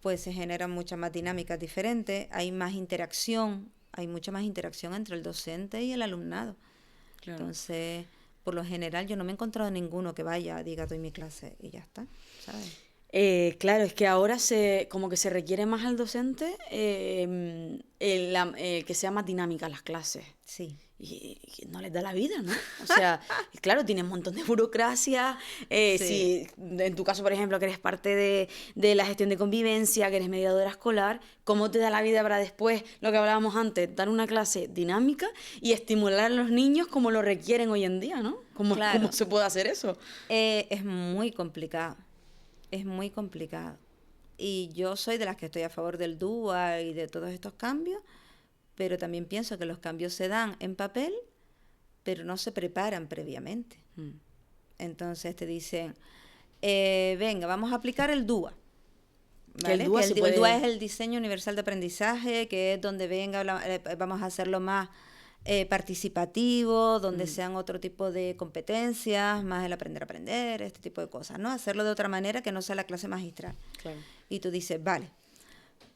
pues se generan muchas más dinámicas diferentes, hay más interacción, hay mucha más interacción entre el docente y el alumnado. Claro. Entonces, por lo general, yo no me he encontrado ninguno que vaya, diga, doy mi clase y ya está, ¿sabes? Claro, es que ahora como que se requiere más al docente que sea más dinámica las clases. Sí. Y no les da la vida, ¿no? O sea, claro, tiene un montón de burocracia. Si en tu caso, por ejemplo, que eres parte de la gestión de convivencia, que eres mediadora escolar, ¿cómo te da la vida para después, lo que hablábamos antes, dar una clase dinámica y estimular a los niños como lo requieren hoy en día, ¿no? ¿Cómo se puede hacer eso? Es muy complicado. Es muy complicado. Y yo soy de las que estoy a favor del DUA y de todos estos cambios, pero también pienso que los cambios se dan en papel, pero no se preparan previamente. Entonces te dicen, venga, vamos a aplicar el DUA. ¿Vale? El DUA, el DUA es el Diseño Universal de Aprendizaje, que es donde vamos a hacerlo más participativo, donde sean otro tipo de competencias, más el aprender a aprender, este tipo de cosas, ¿no? Hacerlo de otra manera que no sea la clase magistral. Claro. Y tú dices, vale,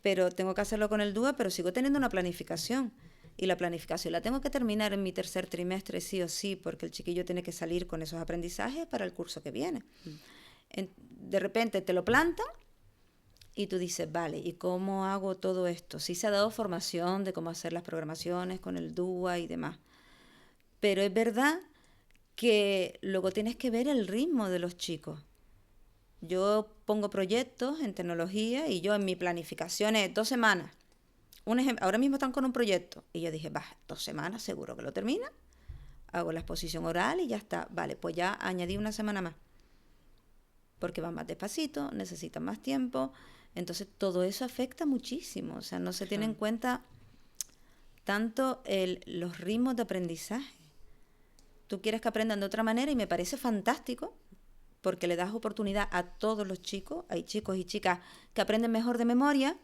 pero tengo que hacerlo con el DUA, pero sigo teniendo una planificación. Y la planificación la tengo que terminar en mi tercer trimestre sí o sí, porque el chiquillo tiene que salir con esos aprendizajes para el curso que viene. De repente te lo plantan y tú dices, vale, ¿y cómo hago todo esto? Sí se ha dado formación de cómo hacer las programaciones con el DUA y demás. Pero es verdad que luego tienes que ver el ritmo de los chicos. Yo pongo proyectos en tecnología y yo en mi planificación es 2 semanas. Un ejemplo, ahora mismo están con un proyecto y yo dije, 2 semanas seguro que lo termina. Hago la exposición oral y ya está. Vale, pues ya añadí 1 semana más. Porque van más despacito, necesitan más tiempo. Entonces todo eso afecta muchísimo. O sea, no se tiene en cuenta tanto los ritmos de aprendizaje. Tú quieres que aprendan de otra manera y me parece fantástico porque le das oportunidad a todos los chicos. Hay chicos y chicas que aprenden mejor de memoria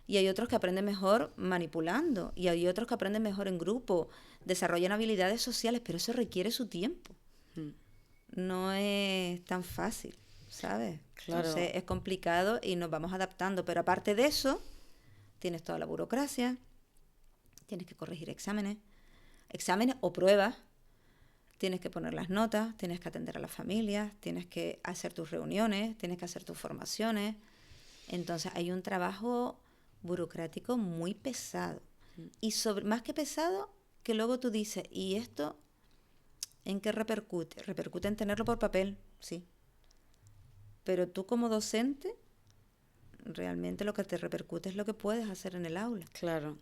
y hay otros que aprenden mejor manipulando y hay otros que aprenden mejor en grupo, desarrollan habilidades sociales, pero eso requiere su tiempo. No es tan fácil, ¿sabes? Claro. Entonces es complicado y nos vamos adaptando, pero aparte de eso, tienes toda la burocracia, tienes que corregir exámenes o pruebas, tienes que poner las notas, tienes que atender a las familias, tienes que hacer tus reuniones, tienes que hacer tus formaciones. Entonces hay un trabajo burocrático muy pesado. Y más que pesado, que luego tú dices, ¿y esto en qué repercute? Repercute en tenerlo por papel, sí. Pero tú como docente, realmente lo que te repercute es lo que puedes hacer en el aula. Claro.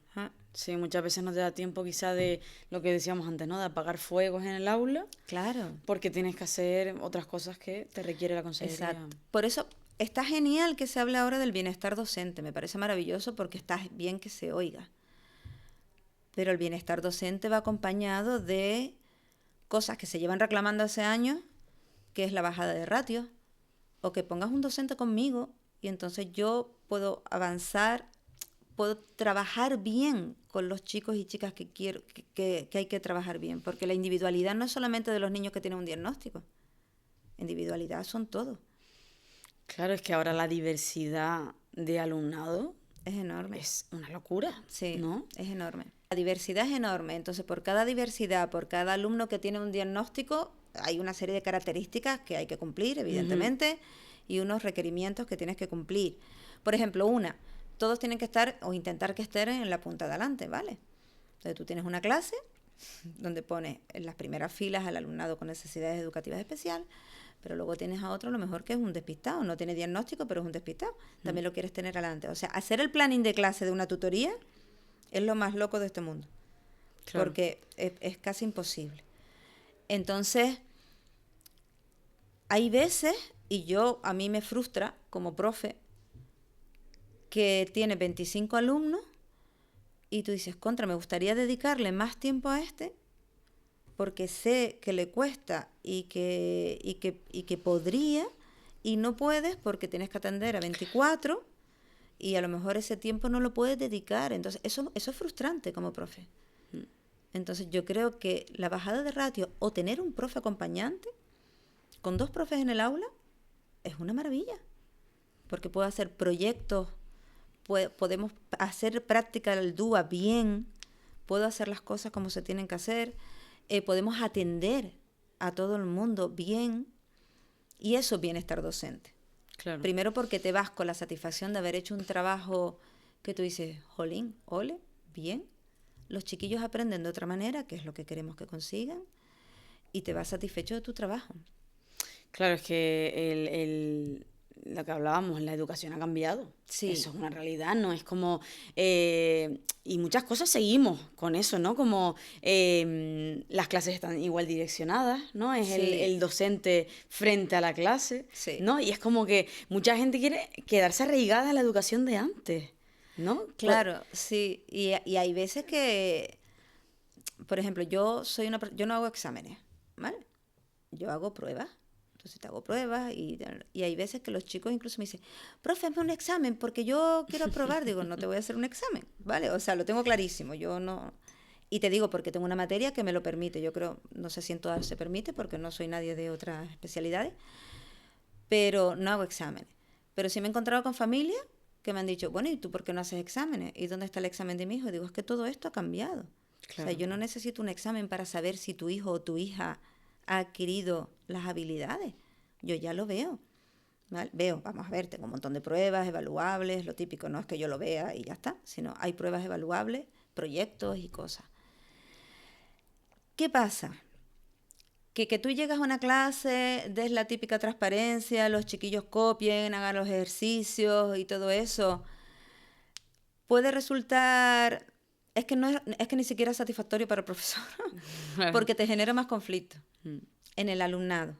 Sí, muchas veces no te da tiempo quizá de lo que decíamos antes, ¿no? De apagar fuegos en el aula. Claro. Porque tienes que hacer otras cosas que te requiere la consejería. Exacto. Por eso está genial que se hable ahora del bienestar docente. Me parece maravilloso porque está bien que se oiga. Pero el bienestar docente va acompañado de cosas que se llevan reclamando hace años, que es la bajada de ratios, o que pongas un docente conmigo y entonces yo puedo avanzar, puedo trabajar bien con los chicos y chicas que hay que trabajar bien, porque la individualidad no es solamente de los niños que tienen un diagnóstico, individualidad son todos. Claro, es que ahora la diversidad de alumnado es enorme. Es una locura, sí, ¿no? Es enorme. La diversidad es enorme, entonces por cada diversidad, por cada alumno que tiene un diagnóstico, hay una serie de características que hay que cumplir, evidentemente, y unos requerimientos que tienes que cumplir. Por ejemplo, todos tienen que estar o intentar que estén en la punta de adelante, ¿vale? Entonces tú tienes una clase donde pones en las primeras filas al alumnado con necesidades educativas especiales, pero luego tienes a otro a lo mejor que es un despistado, no tiene diagnóstico, pero es un despistado, también lo quieres tener adelante. O sea, hacer el planning de clase de una tutoría es lo más loco de este mundo, claro. Porque es casi imposible. Entonces, hay veces, y a mí me frustra como profe, que tiene 25 alumnos y tú dices, me gustaría dedicarle más tiempo a este porque sé que le cuesta y que podría y no puedes porque tienes que atender a 24 y a lo mejor ese tiempo no lo puedes dedicar. Entonces, eso es frustrante como profe. Entonces, yo creo que la bajada de ratio o tener un profe acompañante con 2 profes en el aula es una maravilla, porque puedo hacer proyectos, podemos hacer práctica del DUA bien, puedo hacer las cosas como se tienen que hacer, podemos atender a todo el mundo bien, y eso es bienestar docente. Claro. Primero porque te vas con la satisfacción de haber hecho un trabajo que tú dices, jolín, ole, bien, los chiquillos aprenden de otra manera, que es lo que queremos que consigan, y te vas satisfecho de tu trabajo. Claro, es que lo que hablábamos, la educación ha cambiado. Sí. Eso es una realidad, ¿no? Es como... y muchas cosas seguimos con eso, ¿no? Como las clases están igual direccionadas, ¿no? Es el docente frente a la clase, ¿no? Y es como que mucha gente quiere quedarse arraigada a la educación de antes, ¿no? Claro, sí. Y hay veces que... Por ejemplo, yo no hago exámenes, ¿vale? Yo hago pruebas. Entonces te hago pruebas y hay veces que los chicos incluso me dicen, profe, hazme un examen porque yo quiero aprobar. Digo, no te voy a hacer un examen, ¿vale? O sea, lo tengo clarísimo, yo no... Y te digo, porque tengo una materia que me lo permite. Yo creo, no sé si en todas se permite porque no soy nadie de otras especialidades, pero no hago exámenes. Pero sí me he encontrado con familias que me han dicho, bueno, ¿y tú por qué no haces exámenes? ¿Y dónde está el examen de mi hijo? Y digo, es que todo esto ha cambiado. O sea, yo no necesito un examen para saber si tu hijo o tu hija ha adquirido las habilidades. Yo ya lo veo. ¿Vale? Veo, vamos a ver, tengo un montón de pruebas evaluables, lo típico, no es que yo lo vea y ya está, sino hay pruebas evaluables, proyectos y cosas. ¿Qué pasa? Que tú llegas a una clase, des la típica transparencia, los chiquillos copien, hagan los ejercicios y todo eso, puede resultar, es que ni siquiera es satisfactorio para el profesor, porque te genera más conflicto en el alumnado,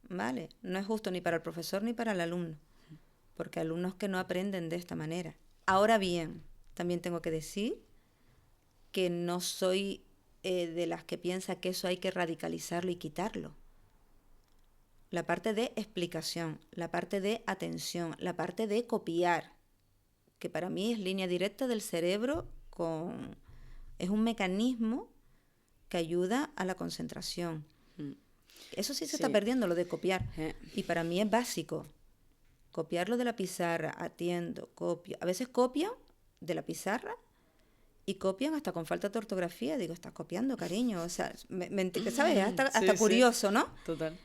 ¿vale? No es justo ni para el profesor ni para el alumno, porque hay alumnos que no aprenden de esta manera. Ahora bien, también tengo que decir que no soy de las que piensa que eso hay que radicalizarlo y quitarlo. La parte de explicación, la parte de atención, la parte de copiar, que para mí es línea directa del cerebro es un mecanismo que ayuda a la concentración. Eso sí se está perdiendo, lo de copiar. Y para mí es básico. Copiarlo de la pizarra, atiendo, copio. A veces copian de la pizarra y copian hasta con falta de ortografía. Digo, estás copiando, cariño. O sea, ¿sabes? Hasta curioso, ¿no? Total.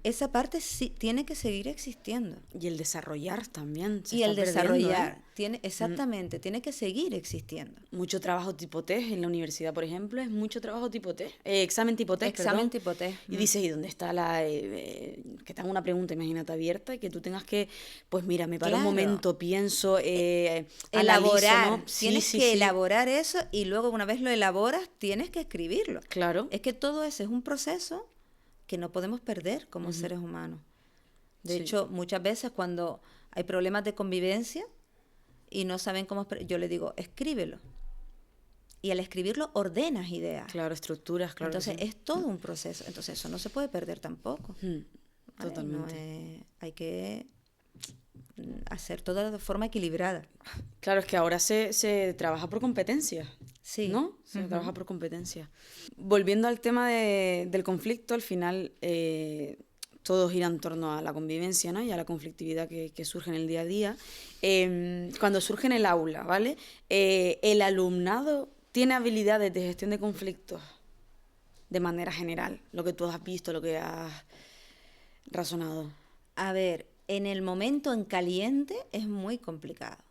Esa parte sí tiene que seguir existiendo. Y el desarrollar también. Y el desarrollar, exactamente, tiene que seguir existiendo. Mucho trabajo tipo test en la universidad, por ejemplo, es mucho trabajo tipo test. Examen tipo test, Examen tipo test. Y dices, ¿y dónde está que te hagan una pregunta, imagínate, abierta, y que tú tengas que, pues mira, me paro un momento, pienso, elaborar, analizo, ¿no? Tienes que elaborar eso y luego una vez lo elaboras, tienes que escribirlo. Claro. Es que todo eso es un proceso que no podemos perder como seres humanos. De hecho, muchas veces cuando hay problemas de convivencia y no saben cómo, yo le digo, escríbelo. Y al escribirlo ordenas ideas. Claro, estructuras, claro. Entonces es todo un proceso. Entonces eso no se puede perder tampoco. ¿Vale? Totalmente. Hay que hacer todo de forma equilibrada. Claro, es que ahora se trabaja por competencias. Sí. ¿No? Se trabaja por competencia. Volviendo al tema del conflicto, al final todo gira en torno a la convivencia, ¿no? Y a la conflictividad que surge en el día a día. Cuando surge en el aula, ¿vale? El alumnado tiene habilidades de gestión de conflictos de manera general, lo que tú has visto, lo que has razonado. A ver, en el momento en caliente es muy complicado.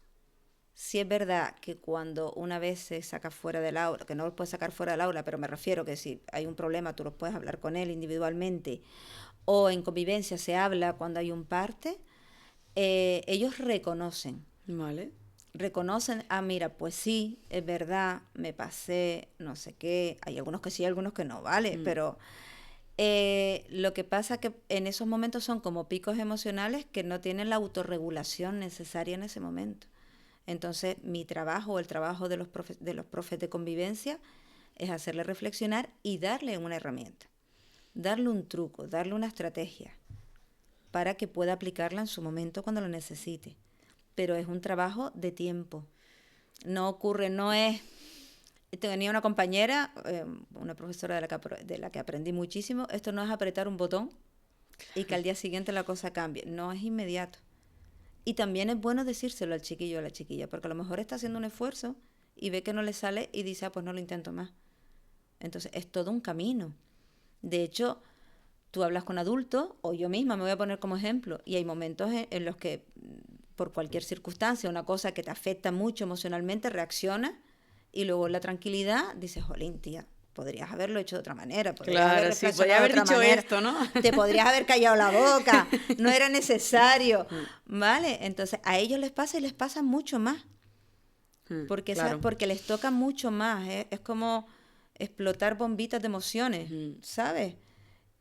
Sí es verdad que cuando una vez se saca fuera del aula, que no los puedes sacar fuera del aula, pero me refiero que si hay un problema tú los puedes hablar con él individualmente, o en convivencia se habla cuando hay un parte, ellos reconocen. Vale. Reconocen, mira, pues sí, es verdad, me pasé, no sé qué, hay algunos que sí, algunos que no, ¿vale? Pero lo que pasa que en esos momentos son como picos emocionales que no tienen la autorregulación necesaria en ese momento. Entonces, mi trabajo o el trabajo de los profes de convivencia es hacerle reflexionar y darle una herramienta, darle un truco, darle una estrategia para que pueda aplicarla en su momento cuando lo necesite. Pero es un trabajo de tiempo. No ocurre, no es... Tenía una compañera, una profesora de la que aprendí muchísimo, esto no es apretar un botón y que al día siguiente la cosa cambie. No es inmediato. Y también es bueno decírselo al chiquillo o a la chiquilla, porque a lo mejor está haciendo un esfuerzo y ve que no le sale y dice, pues no lo intento más. Entonces, es todo un camino. De hecho, tú hablas con adultos, o yo misma me voy a poner como ejemplo, y hay momentos en los que, por cualquier circunstancia, una cosa que te afecta mucho emocionalmente, reaccionas, y luego en la tranquilidad dices, jolín, tía, podrías haberlo hecho de otra manera. Claro, sí, podría haber dicho esto, ¿no? Te podrías haber callado la boca, no era necesario, ¿vale? Entonces, a ellos les pasa y les pasa mucho más. Porque, claro. Porque les toca mucho más, ¿eh? Es como explotar bombitas de emociones, ¿sabes?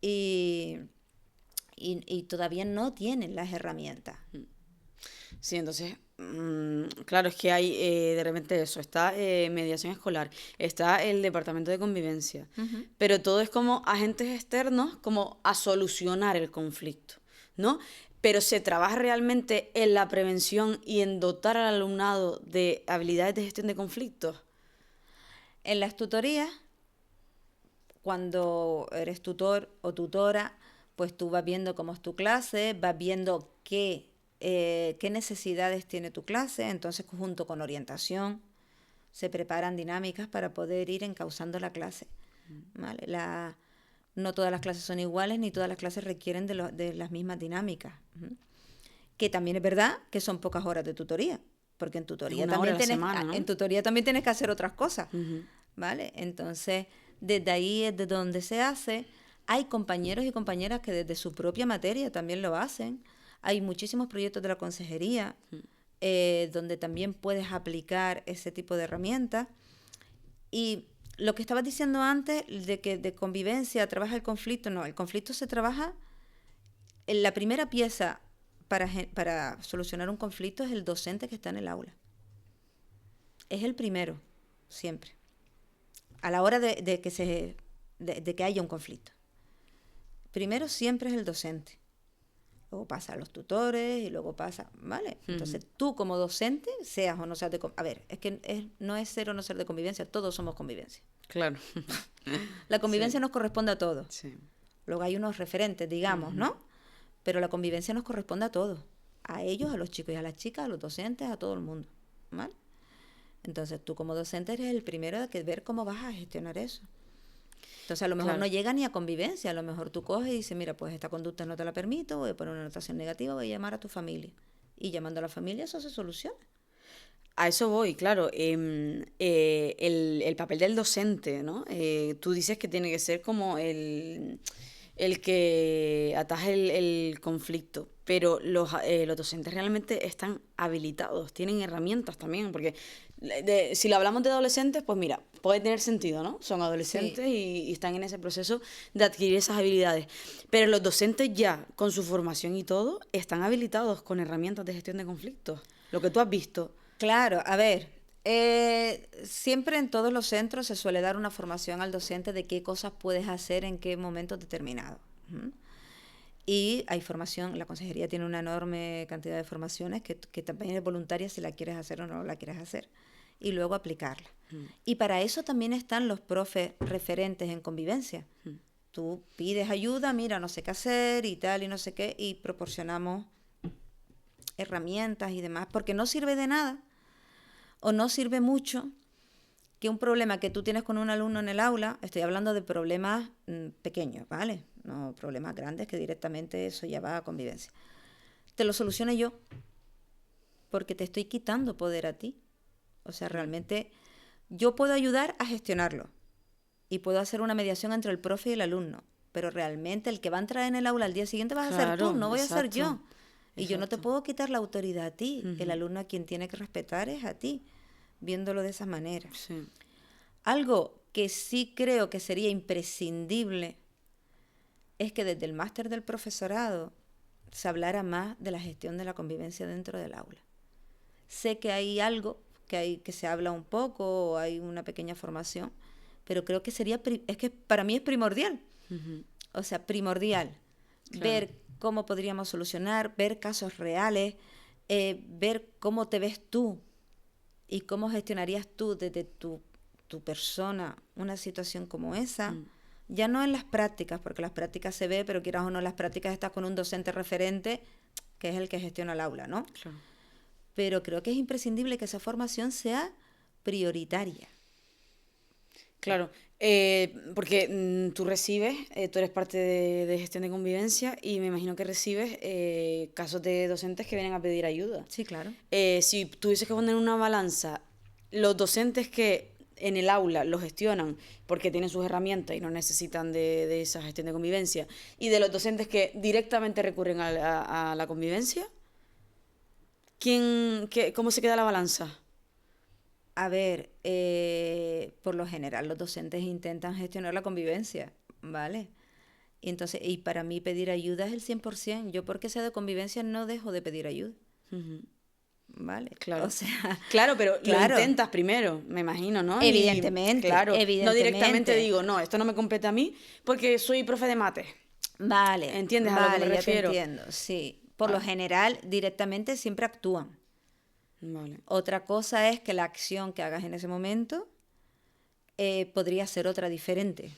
Y todavía no tienen las herramientas. Sí, entonces, claro, es que hay de repente eso, está mediación escolar, está el departamento de convivencia, pero todo es como agentes externos, como a solucionar el conflicto, ¿no? Pero se trabaja realmente en la prevención y en dotar al alumnado de habilidades de gestión de conflictos. En las tutorías, cuando eres tutor o tutora, pues tú vas viendo cómo es tu clase, vas viendo qué necesidades tiene tu clase, entonces junto con orientación, se preparan dinámicas para poder ir encauzando la clase, ¿vale? No todas las clases son iguales, ni todas las clases requieren de las mismas dinámicas. Que también es verdad que son pocas horas de tutoría, porque en tutoría, también tienes, semana, ¿no? en tutoría también tienes que hacer otras cosas, ¿vale? Entonces, desde ahí es de donde se hace. Hay compañeros y compañeras que desde su propia materia también lo hacen. Hay muchísimos proyectos de la consejería donde también puedes aplicar ese tipo de herramientas. Y lo que estabas diciendo antes, de que de convivencia trabaja el conflicto, no, el conflicto se trabaja en la primera pieza para solucionar un conflicto es el docente que está en el aula. Es el primero, siempre. A la hora de que haya un conflicto. Primero siempre es el docente. Luego pasa a los tutores y luego pasa, ¿vale? Entonces tú como docente, seas o no seas a ver, es que no es ser o no ser de convivencia, todos somos convivencia. Claro. La convivencia nos corresponde a todos. Sí. Luego hay unos referentes, digamos, ¿no? Pero la convivencia nos corresponde a todos. A ellos, a los chicos y a las chicas, a los docentes, a todo el mundo, ¿vale? Entonces tú como docente eres el primero de ver cómo vas a gestionar eso. Entonces a lo mejor no llega ni a convivencia, a lo mejor tú coges y dices, mira, pues esta conducta no te la permito, voy a poner una anotación negativa, voy a llamar a tu familia. Y llamando a la familia eso se soluciona. A eso voy, claro. El papel del docente, ¿no? Tú dices que tiene que ser como el que ataje el conflicto, pero los docentes realmente están habilitados, tienen herramientas también, porque si lo hablamos de adolescentes, pues mira, puede tener sentido, ¿no? Son adolescentes y están en ese proceso de adquirir esas habilidades. Pero los docentes ya, con su formación y todo, están habilitados con herramientas de gestión de conflictos. Lo que tú has visto. Claro, a ver, siempre en todos los centros se suele dar una formación al docente de qué cosas puedes hacer en qué momentos determinados. Y hay formación, la consejería tiene una enorme cantidad de formaciones que también es voluntaria si la quieres hacer o no la quieres hacer. Y luego aplicarla. Y para eso también están los profes referentes en convivencia. Tú pides ayuda, mira, no sé qué hacer y tal y no sé qué, y proporcionamos herramientas y demás, porque no sirve de nada o no sirve mucho que un problema que tú tienes con un alumno en el aula, estoy hablando de problemas pequeños, ¿vale? No problemas grandes que directamente eso ya va a convivencia. Te lo solucione yo, porque te estoy quitando poder a ti. O sea, realmente yo puedo ayudar a gestionarlo y puedo hacer una mediación entre el profe y el alumno, pero realmente el que va a entrar en el aula al día siguiente vas a ser tú, no voy a ser yo. Y yo no te puedo quitar la autoridad a ti. El alumno a quien tiene que respetar es a ti, viéndolo de esa manera. Sí. Algo que sí creo que sería imprescindible es que desde el máster del profesorado se hablara más de la gestión de la convivencia dentro del aula. Sé que hay algo que se habla un poco, o hay una pequeña formación, pero creo que es que para mí es primordial. O sea, primordial. Claro. Ver cómo podríamos solucionar, ver casos reales, ver cómo te ves tú y cómo gestionarías tú desde tu persona una situación como esa. Ya no en las prácticas, porque las prácticas se ve, pero quieras o no, en las prácticas estás con un docente referente que es el que gestiona el aula, ¿no? Claro. Pero creo que es imprescindible que esa formación sea prioritaria. Claro, porque tú recibes, tú eres parte de gestión de convivencia y me imagino que recibes casos de docentes que vienen a pedir ayuda. Sí, claro. Si tuvieses que poner una balanza, los docentes que en el aula lo gestionan porque tienen sus herramientas y no necesitan de esa gestión de convivencia, y de los docentes que directamente recurren a la convivencia, ¿cómo se queda la balanza? A ver, por lo general los docentes intentan gestionar la convivencia, ¿vale? Y entonces, y para mí pedir ayuda es el 100%. Yo porque sea de convivencia no dejo de pedir ayuda. ¿Vale? Claro. O sea, claro, pero lo intentas primero, me imagino, ¿no? Evidentemente, claro, evidentemente. No directamente digo, no, esto no me compete a mí porque soy profe de mate. Vale. ¿Entiendes a lo que me refiero? Te entiendo, sí. Por lo general, directamente siempre actúan. Vale. Otra cosa es que la acción que hagas en ese momento podría ser otra diferente.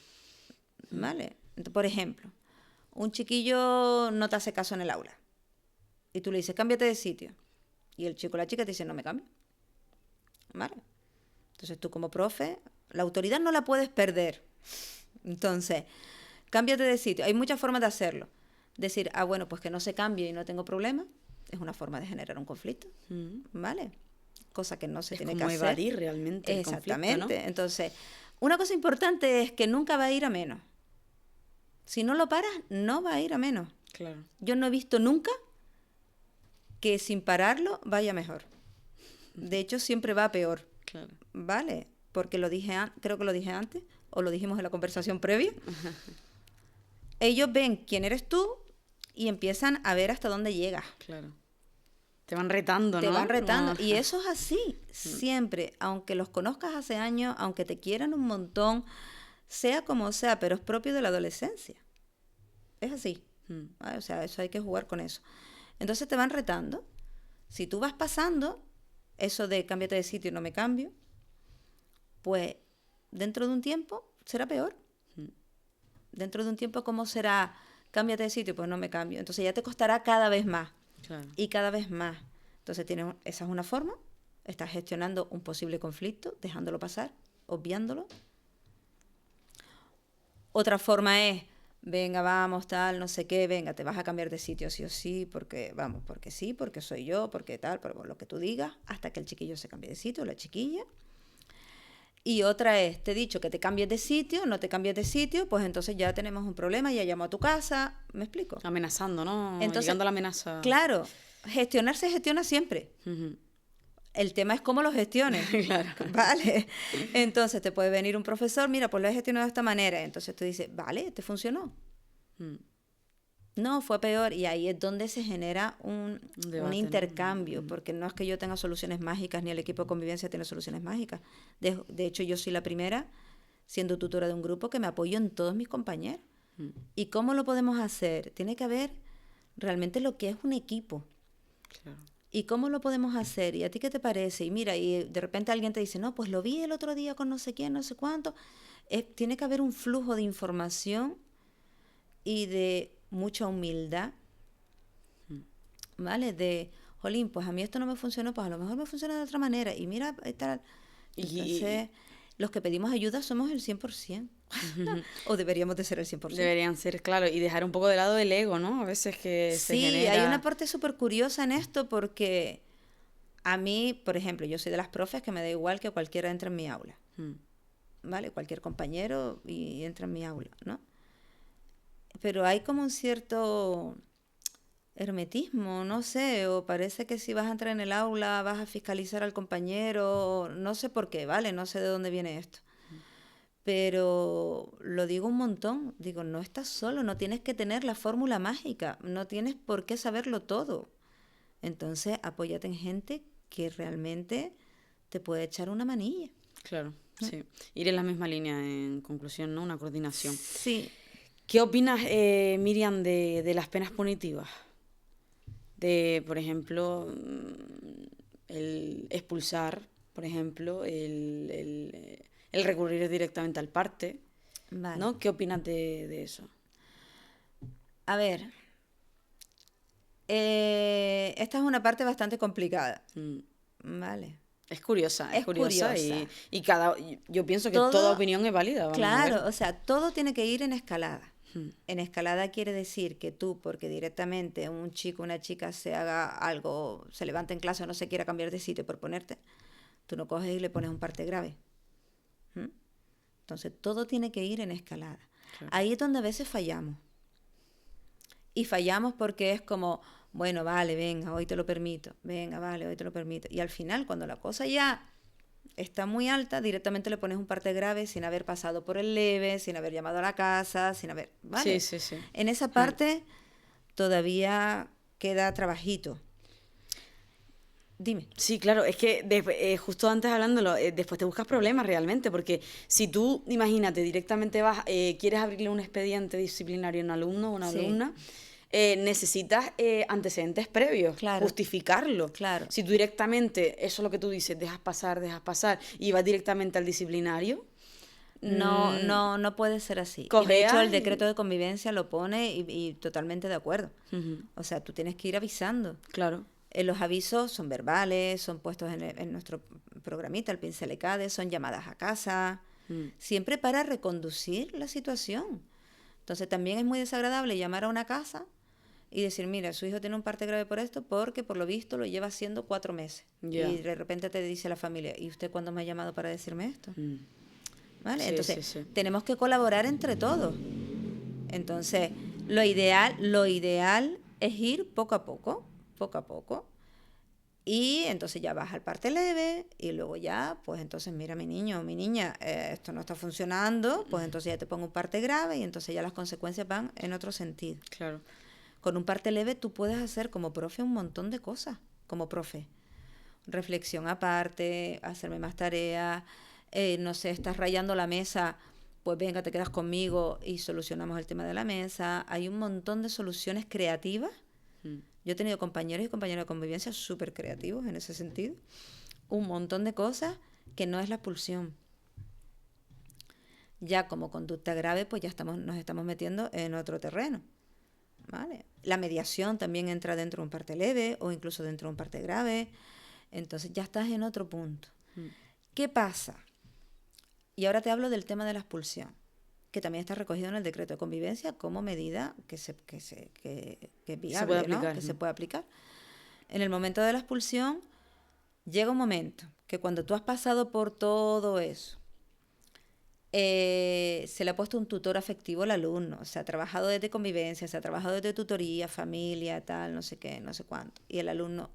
¿Vale? Entonces, por ejemplo, un chiquillo no te hace caso en el aula y tú le dices, cámbiate de sitio. Y el chico o la chica te dice, no me cambio. ¿Vale? Entonces tú como profe, la autoridad no la puedes perder. Entonces, cámbiate de sitio. Hay muchas formas de hacerlo. Decir, bueno, pues que no se cambie y no tengo problema, es una forma de generar un conflicto, ¿vale? Cosa que no se tiene que hacer. Es como evadir realmente el Exactamente. conflicto, ¿no? Entonces, una cosa importante es que nunca va a ir a menos. Si no lo paras, no va a ir a menos. Claro. Yo no he visto nunca que sin pararlo vaya mejor. De hecho, siempre va peor. Claro. ¿Vale? Porque creo que lo dije antes, o lo dijimos en la conversación previa. Ellos ven quién eres tú y empiezan a ver hasta dónde llegas. Claro. Te van retando, ¿no? Te van retando. Y eso es así, siempre. Aunque los conozcas hace años, aunque te quieran un montón, sea como sea, pero es propio de la adolescencia. Es así. ¿Vale? O sea, eso hay que jugar con eso. Entonces te van retando. Si tú vas pasando eso de cámbiate de sitio y no me cambio, pues dentro de un tiempo será peor. Dentro de un tiempo, ¿cómo será? Cámbiate de sitio, pues no me cambio. Entonces ya te costará cada vez más. Claro. Y cada vez más. Entonces esa es una forma. Estás gestionando un posible conflicto, dejándolo pasar, obviándolo. Otra forma es, venga, vamos, tal, no sé qué, venga, te vas a cambiar de sitio sí o sí, porque sí, porque soy yo, porque tal, por lo que tú digas, hasta que el chiquillo se cambie de sitio, la chiquilla. Y otra es, te he dicho que te cambies de sitio, no te cambies de sitio, pues entonces ya tenemos un problema, ya llamo a tu casa, ¿me explico? Amenazando, ¿no? Entonces, llegando a la amenaza. Claro, gestionar se gestiona siempre. El tema es cómo lo gestiones. Claro. ¿Vale? Entonces te puede venir un profesor, mira, pues lo he gestionado de esta manera. Entonces tú dices, vale, ¿te funcionó? No, fue peor. Y ahí es donde se genera un intercambio, ¿no? Porque no es que yo tenga soluciones mágicas, ni el equipo de convivencia tiene soluciones mágicas. De hecho, yo soy la primera, siendo tutora de un grupo, que me apoyo en todos mis compañeros. ¿Y cómo lo podemos hacer? Tiene que haber realmente lo que es un equipo. Claro. ¿Y cómo lo podemos hacer? ¿Y a ti qué te parece? Y mira, y de repente alguien te dice, no, pues lo vi el otro día con no sé quién, no sé cuánto. Tiene que haber un flujo de información y de mucha humildad, ¿vale? De, jolín, pues a mí esto no me funcionó, pues a lo mejor me funciona de otra manera. Y mira, tal. Entonces, los que pedimos ayuda somos el 100%. O deberíamos de ser el 100%. Deberían ser, claro, y dejar un poco de lado el ego, ¿no? A veces que se genera... Sí, hay una parte súper curiosa en esto porque a mí, por ejemplo, yo soy de las profes que me da igual que cualquiera entre en mi aula, ¿vale? Cualquier compañero y entra en mi aula, ¿no? Pero hay como un cierto hermetismo, no sé, o parece que si vas a entrar en el aula vas a fiscalizar al compañero, no sé por qué, ¿vale? No sé de dónde viene esto. Pero lo digo un montón, digo, no estás solo, no tienes que tener la fórmula mágica, no tienes por qué saberlo todo. Entonces, apóyate en gente que realmente te puede echar una manilla. Claro, sí. Ir en la misma línea, en conclusión, ¿no? Una coordinación. Sí. ¿Qué opinas, Miriam, de las penas punitivas? De, por ejemplo, el expulsar, por ejemplo, el recurrir directamente al parte, Vale. ¿no? ¿Qué opinas de eso? A ver, esta es una parte bastante complicada, ¿vale? Es curiosa. Y yo pienso que todo, toda opinión es válida. Claro, o sea, todo tiene que ir en escalada. En escalada quiere decir que tú, porque directamente un chico o una chica se haga algo, se levante en clase o no se quiera cambiar de sitio por ponerte, tú no coges y le pones un parte grave. Entonces, todo tiene que ir en escalada. Claro. Ahí es donde a veces fallamos. Y fallamos porque es como, bueno, vale, venga, hoy te lo permito. Venga, vale, hoy te lo permito. Y al final, cuando la cosa ya está muy alta, directamente le pones un parte grave sin haber pasado por el leve, sin haber llamado a la casa, sin haber... ¿vale? Sí. En esa parte todavía queda trabajito. Dime. Sí, claro, es que justo antes hablándolo, después te buscas problemas realmente, porque si tú, imagínate, directamente quieres abrirle un expediente disciplinario a un alumno o una alumna, necesitas antecedentes previos, justificarlo. Claro. Si tú directamente, eso es lo que tú dices, dejas pasar, y vas directamente al disciplinario... No puede ser así. Y de hecho, el decreto de convivencia lo pone y totalmente de acuerdo. O sea, tú tienes que ir avisando. Claro. Los avisos son verbales, son puestos en nuestro programita, el Pincelecade, son llamadas a casa, siempre para reconducir la situación. Entonces también es muy desagradable llamar a una casa y decir, mira, su hijo tiene un parte grave por esto, porque por lo visto lo lleva haciendo 4 meses. Yeah. Y de repente te dice la familia, ¿y usted cuándo me ha llamado para decirme esto? ¿Vale? Sí, Entonces, sí. tenemos que colaborar entre todos. Entonces, lo ideal es ir poco a poco. Y entonces ya vas al parte leve y luego ya, pues entonces, mira, mi niño o mi niña, esto no está funcionando, pues entonces ya te pongo un parte grave y entonces ya las consecuencias van en otro sentido. Claro. Con un parte leve tú puedes hacer como profe un montón de cosas, como profe. Reflexión aparte, hacerme más tareas, no sé, estás rayando la mesa, pues venga, te quedas conmigo y solucionamos el tema de la mesa. Hay un montón de soluciones creativas. Yo he tenido compañeros y compañeras de convivencia súper creativos en ese sentido. Un montón de cosas que no es la expulsión. Ya como conducta grave, pues ya nos estamos metiendo en otro terreno. ¿Vale? La mediación también entra dentro de un parte leve o incluso dentro de un parte grave. Entonces ya estás en otro punto. ¿Qué pasa? Y ahora te hablo del tema de la expulsión, que también está recogido en el decreto de convivencia como medida que es viable, ¿no? Que se puede aplicar. En el momento de la expulsión, llega un momento que cuando tú has pasado por todo eso, se le ha puesto un tutor afectivo al alumno, se ha trabajado desde convivencia, se ha trabajado desde tutoría, familia, tal, no sé qué, no sé cuánto, y el alumno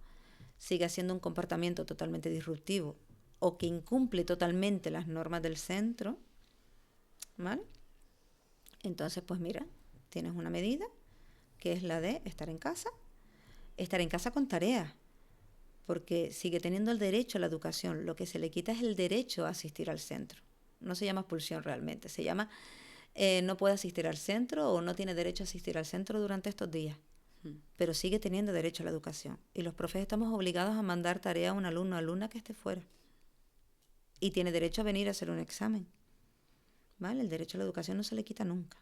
sigue haciendo un comportamiento totalmente disruptivo o que incumple totalmente las normas del centro, ¿vale? Entonces, pues mira, tienes una medida que es la de estar en casa con tareas, porque sigue teniendo el derecho a la educación, lo que se le quita es el derecho a asistir al centro. No se llama expulsión realmente, se llama no puede asistir al centro o no tiene derecho a asistir al centro durante estos días, pero sigue teniendo derecho a la educación. Y los profes estamos obligados a mandar tarea a un alumno o alumna que esté fuera. Y tiene derecho a venir a hacer un examen. ¿Vale? El derecho a la educación no se le quita nunca.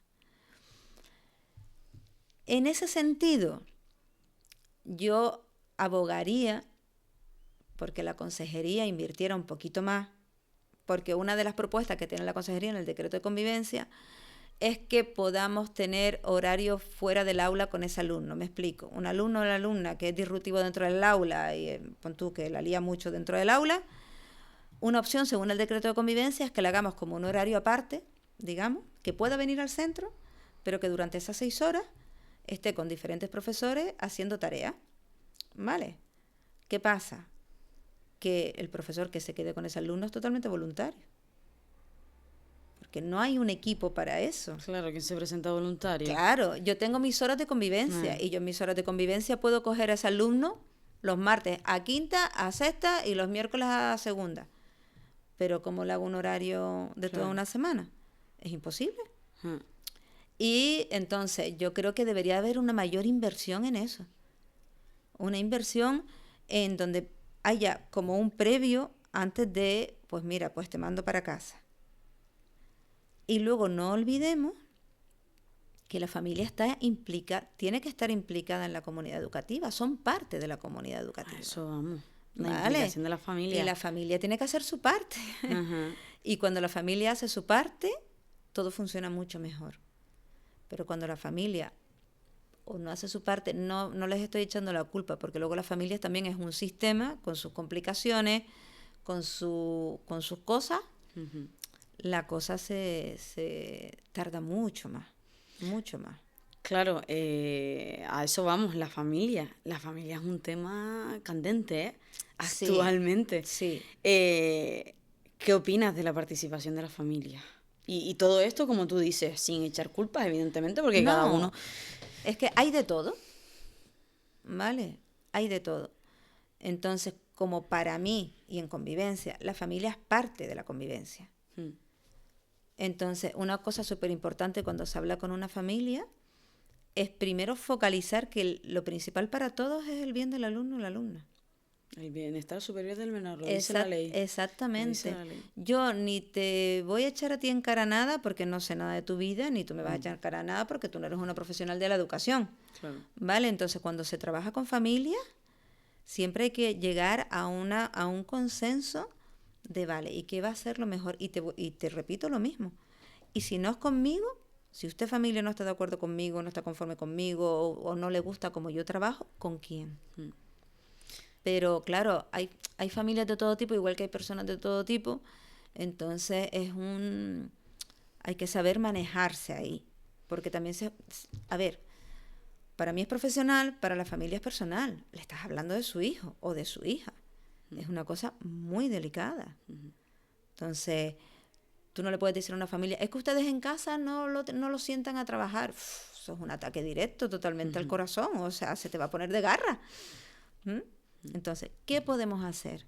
En ese sentido, yo abogaría porque la consejería invirtiera un poquito más, porque una de las propuestas que tiene la consejería en el decreto de convivencia es que podamos tener horarios fuera del aula con ese alumno. Me explico. Un alumno o una alumna que es disruptivo dentro del aula y pon tú que la lía mucho dentro del aula, una opción según el decreto de convivencia es que le hagamos como un horario aparte, digamos, que pueda venir al centro, pero que durante esas 6 horas esté con diferentes profesores haciendo tareas. ¿Vale? ¿Qué pasa? Que el profesor que se quede con ese alumno es totalmente voluntario. Porque no hay un equipo para eso. Claro, que se presenta voluntario. Claro, yo tengo mis horas de convivencia y yo en mis horas de convivencia puedo coger a ese alumno los martes a quinta, a sexta y los miércoles a segunda. Pero ¿cómo le hago un horario de toda una semana? Es imposible. Y entonces yo creo que debería haber una mayor inversión en eso. Una inversión en donde haya como un previo antes de, pues mira, pues te mando para casa. Y luego no olvidemos que la familia tiene que estar implicada en la comunidad educativa, son parte de la comunidad educativa. A eso vamos. La ¿Vale? implicación de la familia. Y la familia tiene que hacer su parte. Y cuando la familia hace su parte, todo funciona mucho mejor. Pero cuando la familia o no hace su parte, no les estoy echando la culpa, porque luego la familia también es un sistema con sus complicaciones, con sus cosas. La cosa se tarda mucho más. Claro, a eso vamos, la familia. La familia es un tema candente, actualmente. Sí. ¿Qué opinas de la participación de la familia? Y todo esto, como tú dices, sin echar culpas, evidentemente, porque cada uno... Es que hay de todo, ¿vale? Hay de todo. Entonces, como para mí y en convivencia, la familia es parte de la convivencia. Entonces, una cosa súper importante cuando se habla con una familia es primero focalizar que lo principal para todos es el bien del alumno o la alumna. El bienestar superior del menor, lo dice la ley. Exactamente. Yo ni te voy a echar a ti en cara nada porque no sé nada de tu vida, ni tú me vas a echar en cara nada porque tú no eres una profesional de la educación. Claro. ¿Vale? Entonces, cuando se trabaja con familia, siempre hay que llegar a un consenso de vale, ¿y qué va a ser lo mejor? Y te repito lo mismo. Y si no es conmigo, si usted familia no está de acuerdo conmigo, no está conforme conmigo o no le gusta como yo trabajo, ¿con quién? Pero claro, hay familias de todo tipo, igual que hay personas de todo tipo. Entonces hay que saber manejarse ahí. Porque también a ver, para mí es profesional, para la familia es personal. Le estás hablando de su hijo o de su hija. Es una cosa muy delicada. Entonces, tú no le puedes decir a una familia, es que ustedes en casa no lo sientan a trabajar. Eso es un ataque directo totalmente al corazón. O sea, se te va a poner de garra. Entonces, ¿qué podemos hacer?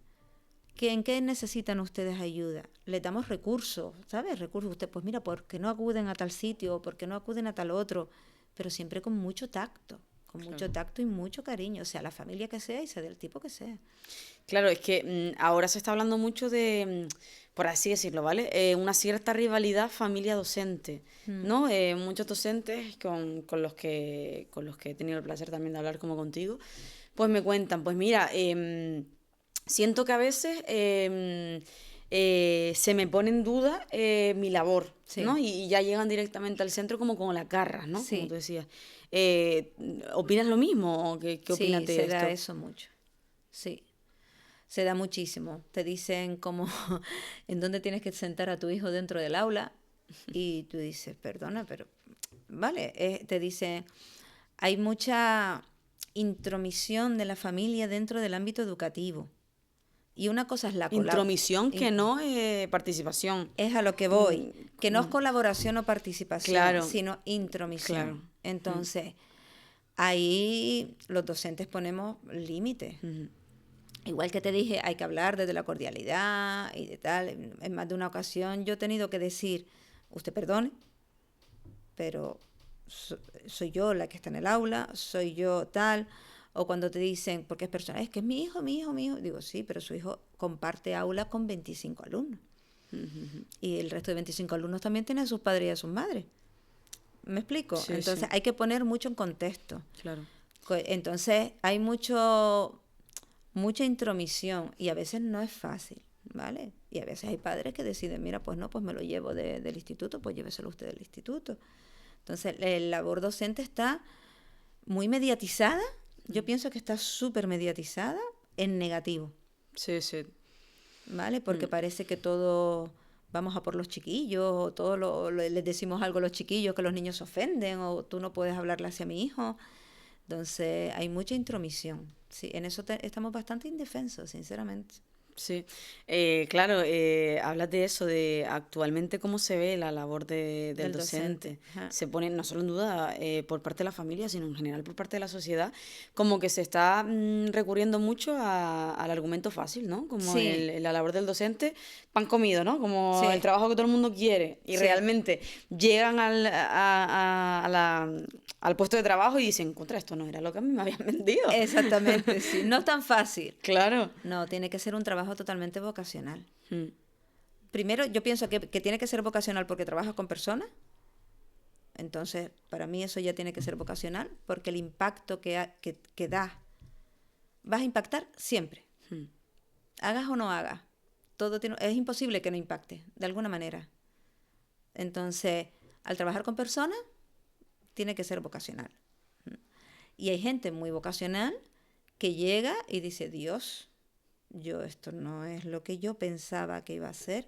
¿En qué necesitan ustedes ayuda? Les damos recursos, ¿sabes? Recursos. Usted, pues mira, ¿por qué no acuden a tal sitio? ¿Por qué no acuden a tal otro? Pero siempre con mucho tacto. Mucho tacto y mucho cariño, o sea, la familia que sea y sea del tipo que sea. Claro, es que ahora se está hablando mucho de, por así decirlo, ¿vale? Una cierta rivalidad familia-docente, ¿no? Muchos docentes con los que he tenido el placer también de hablar como contigo, pues me cuentan, pues mira, siento que a veces se me pone en duda mi labor, Sí. ¿no? Y ya llegan directamente al centro como con las garras, ¿no? Sí. Como tú decías. ¿Opinas lo mismo? ¿Qué opinas de Sí, se esto? da eso mucho. Sí, se da muchísimo. Te dicen como en dónde tienes que sentar a tu hijo dentro del aula y tú dices, perdona, pero vale, te dicen, hay mucha intromisión de la familia dentro del ámbito educativo. Y una cosa es la Intromisión que no participación. Es a lo que voy, que no es colaboración o participación, Claro, sino intromisión. claro. Entonces, ahí los docentes ponemos límites. Igual que te dije, hay que hablar desde la cordialidad y de tal. En más de una ocasión yo he tenido que decir, usted perdone, pero soy yo la que está en el aula, soy yo tal. O cuando te dicen, porque es personal, es que es mi hijo. Digo, sí, pero su hijo comparte aula con 25 alumnos. Y el resto de 25 alumnos también tienen a sus padres y a sus madres. ¿Me explico? Sí, entonces sí. hay que poner mucho en contexto. Claro. Entonces hay mucha intromisión y a veces no es fácil, ¿vale? Y a veces hay padres que deciden, mira, pues no, pues me lo llevo del instituto, pues lléveselo usted del instituto. Entonces la labor docente está muy mediatizada. Yo pienso que está súper mediatizada en negativo. Sí, sí. ¿Vale? Porque parece que todo vamos a por los chiquillos, o todo les decimos algo a los chiquillos que los niños se ofenden, o tú no puedes hablarle hacia mi hijo. Entonces hay mucha intromisión. Sí, en eso estamos bastante indefensos, sinceramente. Sí, claro, hablas de eso, de actualmente cómo se ve la labor del docente. Se pone no solo en duda por parte de la familia, sino en general por parte de la sociedad, como que se está recurriendo mucho al argumento fácil, ¿no? Como Sí. la labor del docente, pan comido, ¿no? Como Sí. el trabajo que todo el mundo quiere. Y Sí. realmente llegan al puesto de trabajo y dicen, contra, esto no era lo que a mí me habían vendido. Exactamente, sí. No es tan fácil. Claro. No, tiene que ser un trabajo totalmente vocacional. Primero, yo pienso que tiene que ser vocacional porque trabajas con personas. Entonces, para mí eso ya tiene que ser vocacional porque el impacto que da, vas a impactar siempre. Hagas o no hagas. Es imposible que no impacte, de alguna manera. Entonces, al trabajar con personas, tiene que ser vocacional. Y hay gente muy vocacional que llega y dice, Dios, esto no es lo que yo pensaba que iba a ser.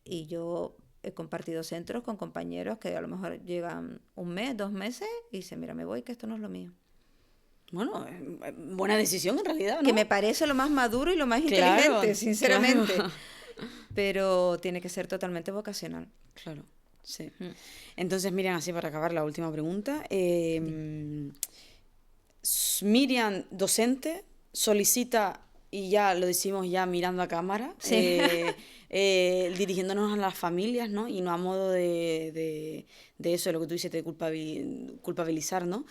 Y yo he compartido centros con compañeros que a lo mejor llegan 1 mes, 2 meses y dicen, mira, me voy, que esto no es lo mío. Bueno, buena decisión en realidad, ¿no? Que me parece lo más maduro y lo más inteligente, sinceramente. Claro. Pero tiene que ser totalmente vocacional. Claro, sí. Entonces, Miriam, así para acabar la última pregunta. Miriam, docente, solicita, y ya lo decimos ya mirando a cámara, sí. Dirigiéndonos a las familias, ¿no? Y no a modo de eso, de lo que tú dices, de culpabilizar, ¿no?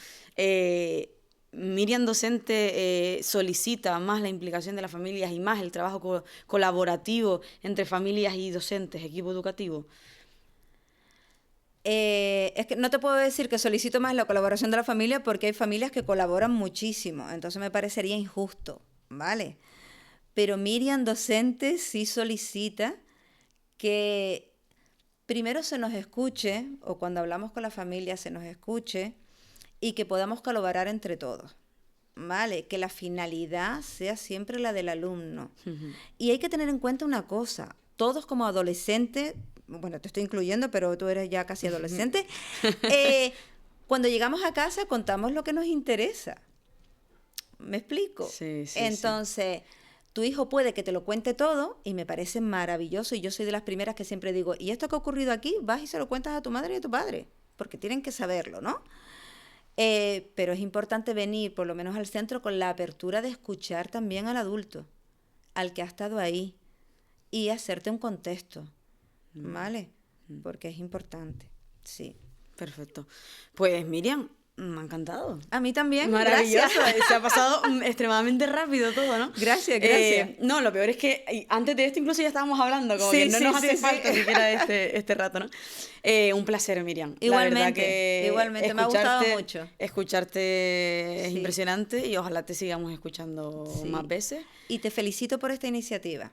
Miriam docente solicita más la implicación de las familias y más el trabajo colaborativo entre familias y docentes, equipo educativo. Es que no te puedo decir que solicito más la colaboración de la familia porque hay familias que colaboran muchísimo, entonces me parecería injusto, ¿vale? pero Miriam docente sí solicita que primero se nos escuche, o cuando hablamos con la familia se nos escuche, y que podamos colaborar entre todos, ¿vale? Que la finalidad sea siempre la del alumno. Y hay que tener en cuenta una cosa, todos como adolescentes, bueno, te estoy incluyendo, pero tú eres ya casi adolescente, cuando llegamos a casa contamos lo que nos interesa. ¿Me explico? Sí, sí, Entonces, tu hijo puede que te lo cuente todo y me parece maravilloso, y yo soy de las primeras que siempre digo, ¿y esto que ha ocurrido aquí? Vas y se lo cuentas a tu madre y a tu padre, porque tienen que saberlo, ¿no? Pero es importante venir, por lo menos al centro, con la apertura de escuchar también al adulto, al que ha estado ahí, y hacerte un contexto, ¿vale? Porque es importante, sí. Perfecto. Pues Miriam, me ha encantado. A mí también, Maravilloso. gracias. Se ha pasado extremadamente rápido todo, ¿no? Gracias. No, lo peor es que antes de esto incluso ya estábamos hablando, como que no nos hace falta siquiera este rato, ¿no? Un placer, Miriam. Igualmente, La verdad que igualmente, me ha gustado mucho. Escucharte es impresionante y ojalá te sigamos escuchando más veces. Y te felicito por esta iniciativa,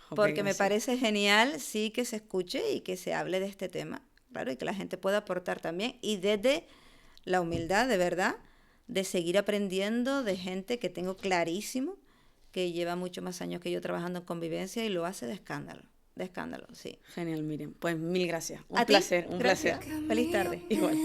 porque gracias. Me parece genial, sí, que se escuche y que se hable de este tema, claro, y que la gente pueda aportar también, y desde la humildad, de verdad, de seguir aprendiendo de gente que tengo clarísimo que lleva mucho más años que yo trabajando en convivencia y lo hace de escándalo, sí. Genial, Miriam. Pues mil gracias. Un ¿A ti? placer, un Gracias. placer. Feliz tarde. Igual.